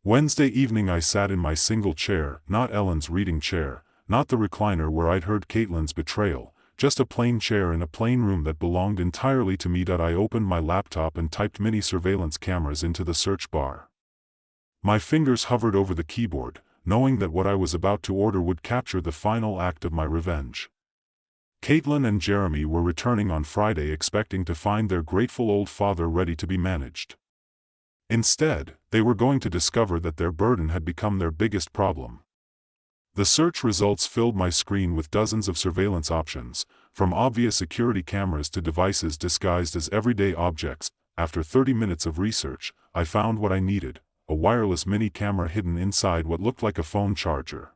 Wednesday evening I sat in my single chair, not Ellen's reading chair, not the recliner where I'd heard Caitlin's betrayal, just a plain chair in a plain room that belonged entirely to me. I opened my laptop and typed mini surveillance cameras into the search bar. My fingers hovered over the keyboard, knowing that what I was about to order would capture the final act of my revenge. Caitlin and Jeremy were returning on Friday expecting to find their grateful old father ready to be managed. Instead, they were going to discover that their burden had become their biggest problem. The search results filled my screen with dozens of surveillance options, from obvious security cameras to devices disguised as everyday objects. After 30 minutes of research, I found what I needed: a wireless mini camera hidden inside what looked like a phone charger.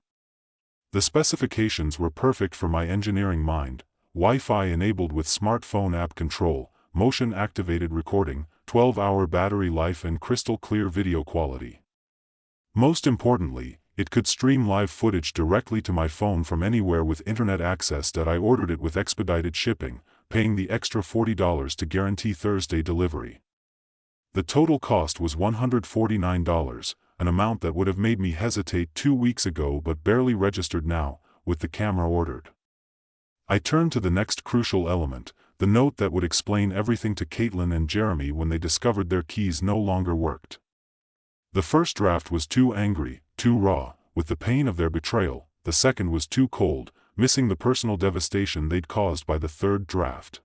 The specifications were perfect for my engineering mind: Wi-Fi enabled with smartphone app control, motion-activated recording, 12-hour battery life and crystal clear video quality. Most importantly, it could stream live footage directly to my phone from anywhere with internet access. I ordered it with expedited shipping, paying the extra $40 to guarantee Thursday delivery. The total cost was $149, an amount that would have made me hesitate 2 weeks ago but barely registered now, with the camera ordered. I turned to the next crucial element, the note that would explain everything to Caitlin and Jeremy when they discovered their keys no longer worked. The first draft was too angry, too raw, with the pain of their betrayal. The second was too cold, missing the personal devastation they'd caused by the third draft.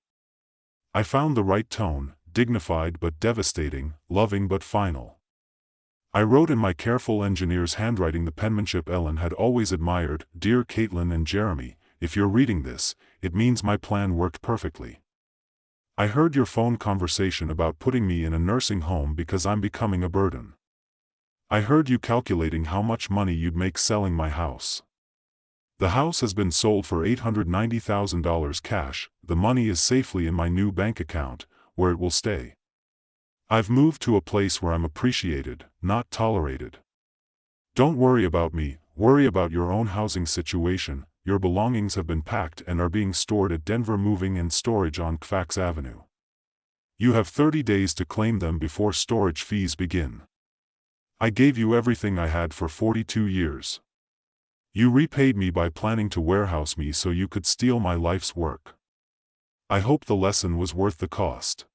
I found the right tone, dignified but devastating, loving but final. I wrote in my careful engineer's handwriting the penmanship Ellen had always admired: "Dear Caitlin and Jeremy, if you're reading this, it means my plan worked perfectly. I heard your phone conversation about putting me in a nursing home because I'm becoming a burden. I heard you calculating how much money you'd make selling my house. The house has been sold for $890,000 cash. The money is safely in my new bank account, where it will stay. I've moved to a place where I'm appreciated, not tolerated. Don't worry about me, worry about your own housing situation. Your belongings have been packed and are being stored at Denver Moving and Storage on Fax Avenue. You have 30 days to claim them before storage fees begin. I gave you everything I had for 42 years. You repaid me by planning to warehouse me so you could steal my life's work. I hope the lesson was worth the cost.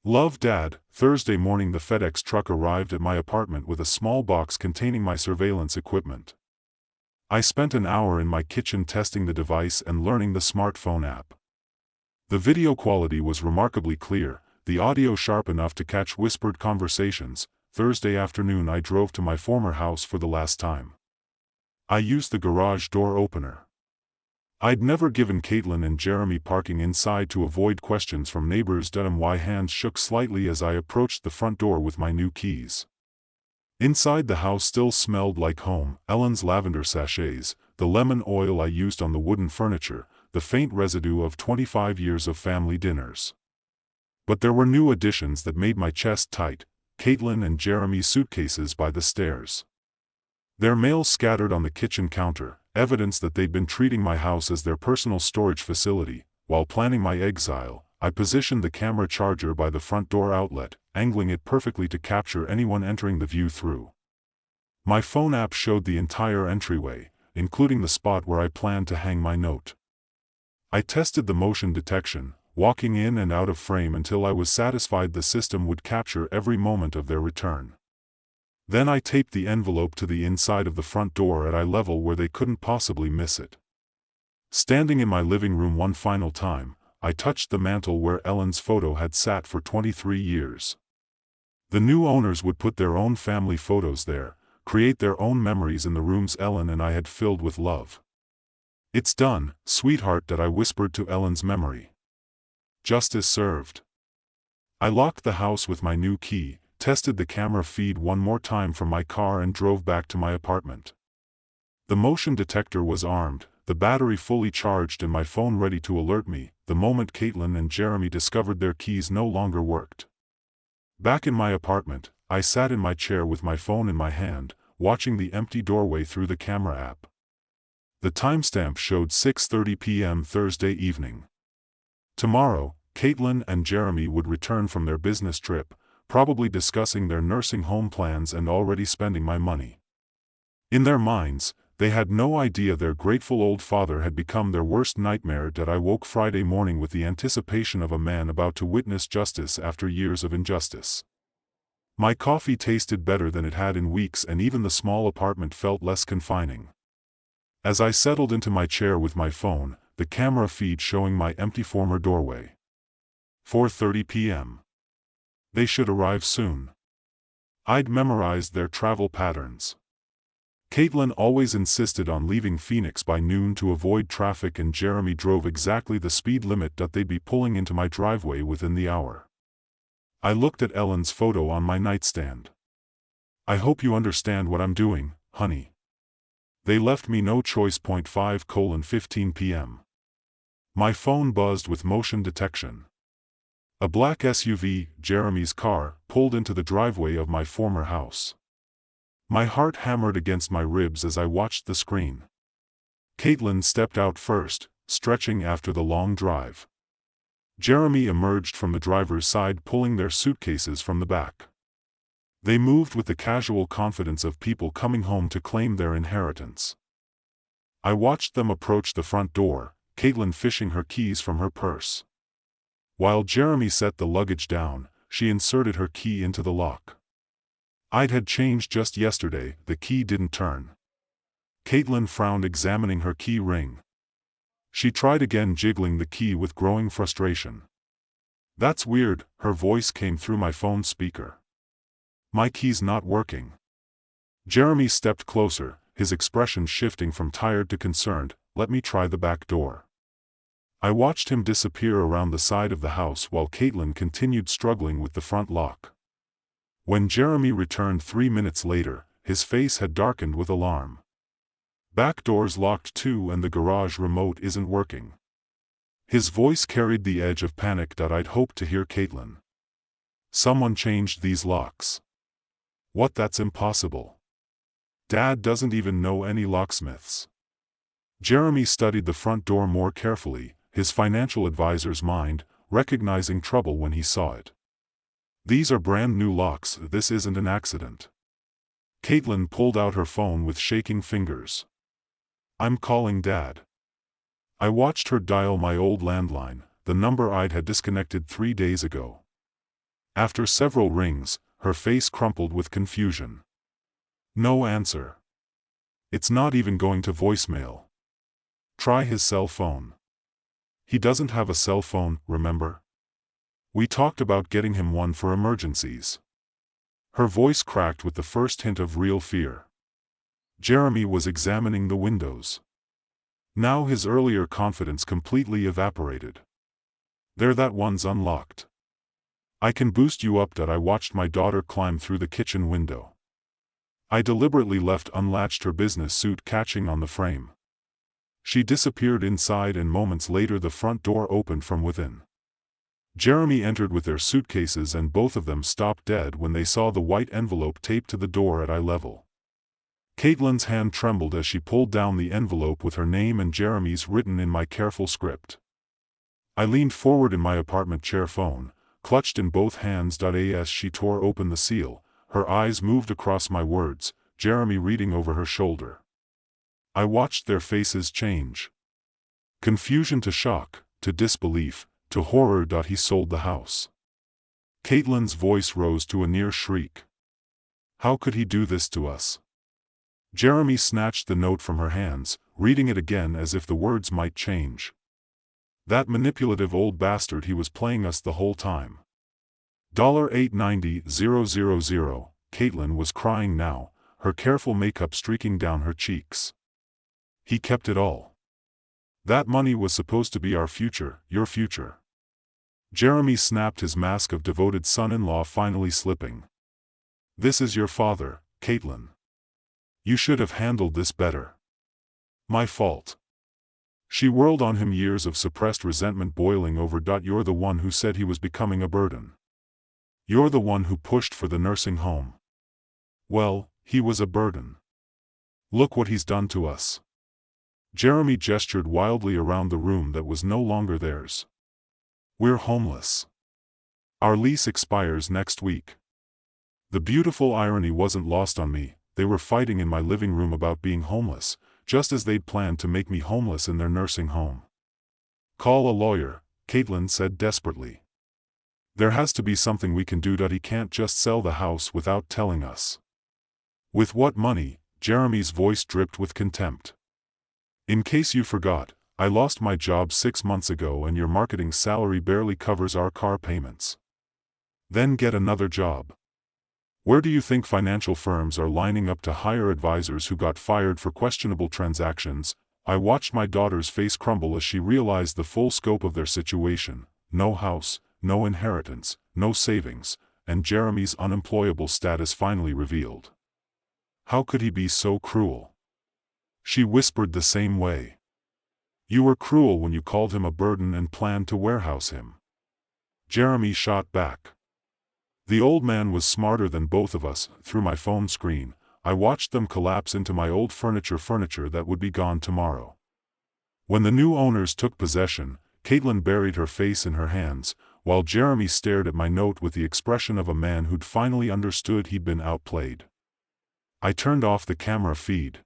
Love, Dad." Thursday morning, the FedEx truck arrived at my apartment with a small box containing my surveillance equipment. I spent an hour in my kitchen testing the device and learning the smartphone app. The video quality was remarkably clear, the audio sharp enough to catch whispered conversations. Thursday afternoon I drove to my former house for the last time. I used the garage door opener. I'd never given Caitlin and Jeremy parking inside to avoid questions from neighbors. My hands shook slightly as I approached the front door with my new keys. Inside, the house still smelled like home: Ellen's lavender sachets, the lemon oil I used on the wooden furniture, the faint residue of 25 years of family dinners. But there were new additions that made my chest tight: Caitlin and Jeremy's suitcases by the stairs. Their mail scattered on the kitchen counter, evidence that they'd been treating my house as their personal storage facility. While planning my exile, I positioned the camera charger by the front door outlet, angling it perfectly to capture anyone entering the view-through. My phone app showed the entire entryway, including the spot where I planned to hang my note. I tested the motion detection, walking in and out of frame until I was satisfied the system would capture every moment of their return. Then I taped the envelope to the inside of the front door at eye level where they couldn't possibly miss it. Standing in my living room one final time, I touched the mantle where Ellen's photo had sat for 23 years. The new owners would put their own family photos there, create their own memories in the rooms Ellen and I had filled with love. "It's done, sweetheart," I whispered to Ellen's memory. Justice served. I locked the house with my new key, tested the camera feed one more time from my car and drove back to my apartment. The motion detector was armed, the battery fully charged and my phone ready to alert me the moment Caitlin and Jeremy discovered their keys no longer worked. Back in my apartment, I sat in my chair with my phone in my hand, watching the empty doorway through the camera app. The timestamp showed 6:30 p.m. Thursday evening. Tomorrow, Caitlin and Jeremy would return from their business trip, probably discussing their nursing home plans and already spending my money. In their minds, they had no idea their grateful old father had become their worst nightmare. I woke Friday morning with the anticipation of a man about to witness justice after years of injustice. My coffee tasted better than it had in weeks, and even the small apartment felt less confining. As I settled into my chair with my phone, the camera feed showing my empty former doorway. 4:30 p.m. They should arrive soon. I'd memorized their travel patterns. Caitlin always insisted on leaving Phoenix by noon to avoid traffic, and Jeremy drove exactly the speed limit that they'd be pulling into my driveway within the hour. I looked at Ellen's photo on my nightstand. I hope you understand what I'm doing, honey. They left me no choice. 5:15 p.m. My phone buzzed with motion detection. A black SUV, Jeremy's car, pulled into the driveway of my former house. My heart hammered against my ribs as I watched the screen. Caitlin stepped out first, stretching after the long drive. Jeremy emerged from the driver's side, pulling their suitcases from the back. They moved with the casual confidence of people coming home to claim their inheritance. I watched them approach the front door, Caitlin fishing her keys from her purse. While Jeremy set the luggage down, she inserted her key into the lock. I'd had changed just yesterday, the key didn't turn. Caitlin frowned, examining her key ring. She tried again, jiggling the key with growing frustration. That's weird, her voice came through my phone speaker. My key's not working. Jeremy stepped closer, his expression shifting from tired to concerned. Let me try the back door. I watched him disappear around the side of the house while Caitlin continued struggling with the front lock. When Jeremy returned 3 minutes later, his face had darkened with alarm. Back door's locked too, and the garage remote isn't working. His voice carried the edge of panic that I'd hoped to hear. Caitlin. Someone changed these locks. What? That's impossible. Dad doesn't even know any locksmiths. Jeremy studied the front door more carefully, his financial advisor's mind, recognizing trouble when he saw it. These are brand new locks, this isn't an accident. Caitlin pulled out her phone with shaking fingers. I'm calling Dad. I watched her dial my old landline, the number I'd had disconnected 3 days ago. After several rings, her face crumpled with confusion. No answer. It's not even going to voicemail. Try his cell phone. He doesn't have a cell phone, remember? We talked about getting him one for emergencies. Her voice cracked with the first hint of real fear. Jeremy was examining the windows. Now his earlier confidence completely evaporated. There, that one's unlocked. I can boost you up. That I watched my daughter climb through the kitchen window. I deliberately left unlatched, her business suit catching on the frame. She disappeared inside, and moments later the front door opened from within. Jeremy entered with their suitcases, and both of them stopped dead when they saw the white envelope taped to the door at eye level. Caitlin's hand trembled as she pulled down the envelope with her name and Jeremy's written in my careful script. I leaned forward in my apartment chair, phone clutched in both hands. As she tore open the seal, her eyes moved across my words, Jeremy reading over her shoulder. I watched their faces change. Confusion to shock, to disbelief, to horror. He sold the house. Caitlin's voice rose to a near shriek. How could he do this to us? Jeremy snatched the note from her hands, reading it again as if the words might change. That manipulative old bastard, he was playing us the whole time. $890,000. Caitlin was crying now, her careful makeup streaking down her cheeks. He kept it all. That money was supposed to be our future, your future. Jeremy snapped, his mask of devoted son-in-law finally slipping. This is your father, Caitlin. You should have handled this better. My fault. She whirled on him, years of suppressed resentment boiling over. You're the one who said he was becoming a burden. You're the one who pushed for the nursing home. Well, he was a burden. Look what he's done to us. Jeremy gestured wildly around the room that was no longer theirs. We're homeless. Our lease expires next week. The beautiful irony wasn't lost on me. They were fighting in my living room about being homeless, just as they'd planned to make me homeless in their nursing home. Call a lawyer, Caitlin said desperately. There has to be something we can do. He can't just sell the house without telling us. With what money? Jeremy's voice dripped with contempt. In case you forgot, I lost my job 6 months ago and your marketing salary barely covers our car payments. Then get another job. Where do you think financial firms are lining up to hire advisors who got fired for questionable transactions? I watched my daughter's face crumble as she realized the full scope of their situation: no house, no inheritance, no savings, and Jeremy's unemployable status finally revealed. How could he be so cruel? She whispered the same way. You were cruel when you called him a burden and planned to warehouse him. Jeremy shot back. The old man was smarter than both of us. Through my phone screen, I watched them collapse into my old furniture that would be gone tomorrow. When the new owners took possession, Caitlin buried her face in her hands, while Jeremy stared at my note with the expression of a man who'd finally understood he'd been outplayed. I turned off the camera feed.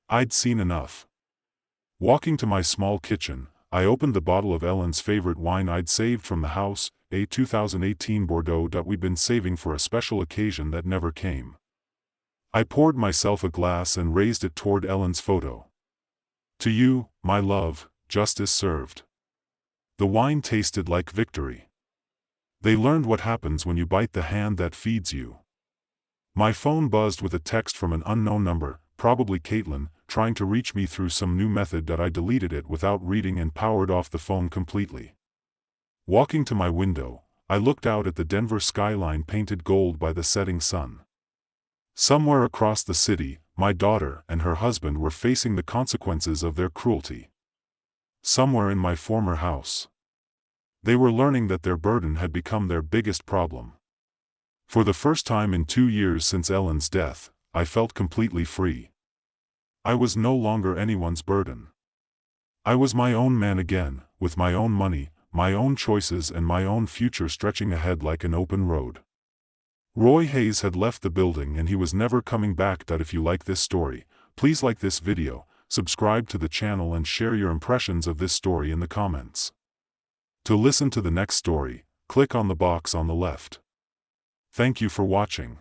I'd seen enough. Walking to my small kitchen, I opened the bottle of Ellen's favorite wine I'd saved from the house, a 2018 Bordeaux that we'd been saving for a special occasion that never came. I poured myself a glass and raised it toward Ellen's photo. To you, my love, justice served. The wine tasted like victory. They learned what happens when you bite the hand that feeds you. My phone buzzed with a text from an unknown number, probably Caitlin, trying to reach me through some new method that I deleted it without reading and powered off the phone completely. Walking to my window, I looked out at the Denver skyline painted gold by the setting sun. Somewhere across the city, my daughter and her husband were facing the consequences of their cruelty. Somewhere in my former house, they were learning that their burden had become their biggest problem. For the first time in 2 years since Ellen's death, I felt completely free. I was no longer anyone's burden. I was my own man again, with my own money, my own choices and my own future stretching ahead like an open road. Roy Hayes had left the building and he was never coming back. If you like this story, please like this video, subscribe to the channel and share your impressions of this story in the comments. To listen to the next story, click on the box on the left. Thank you for watching.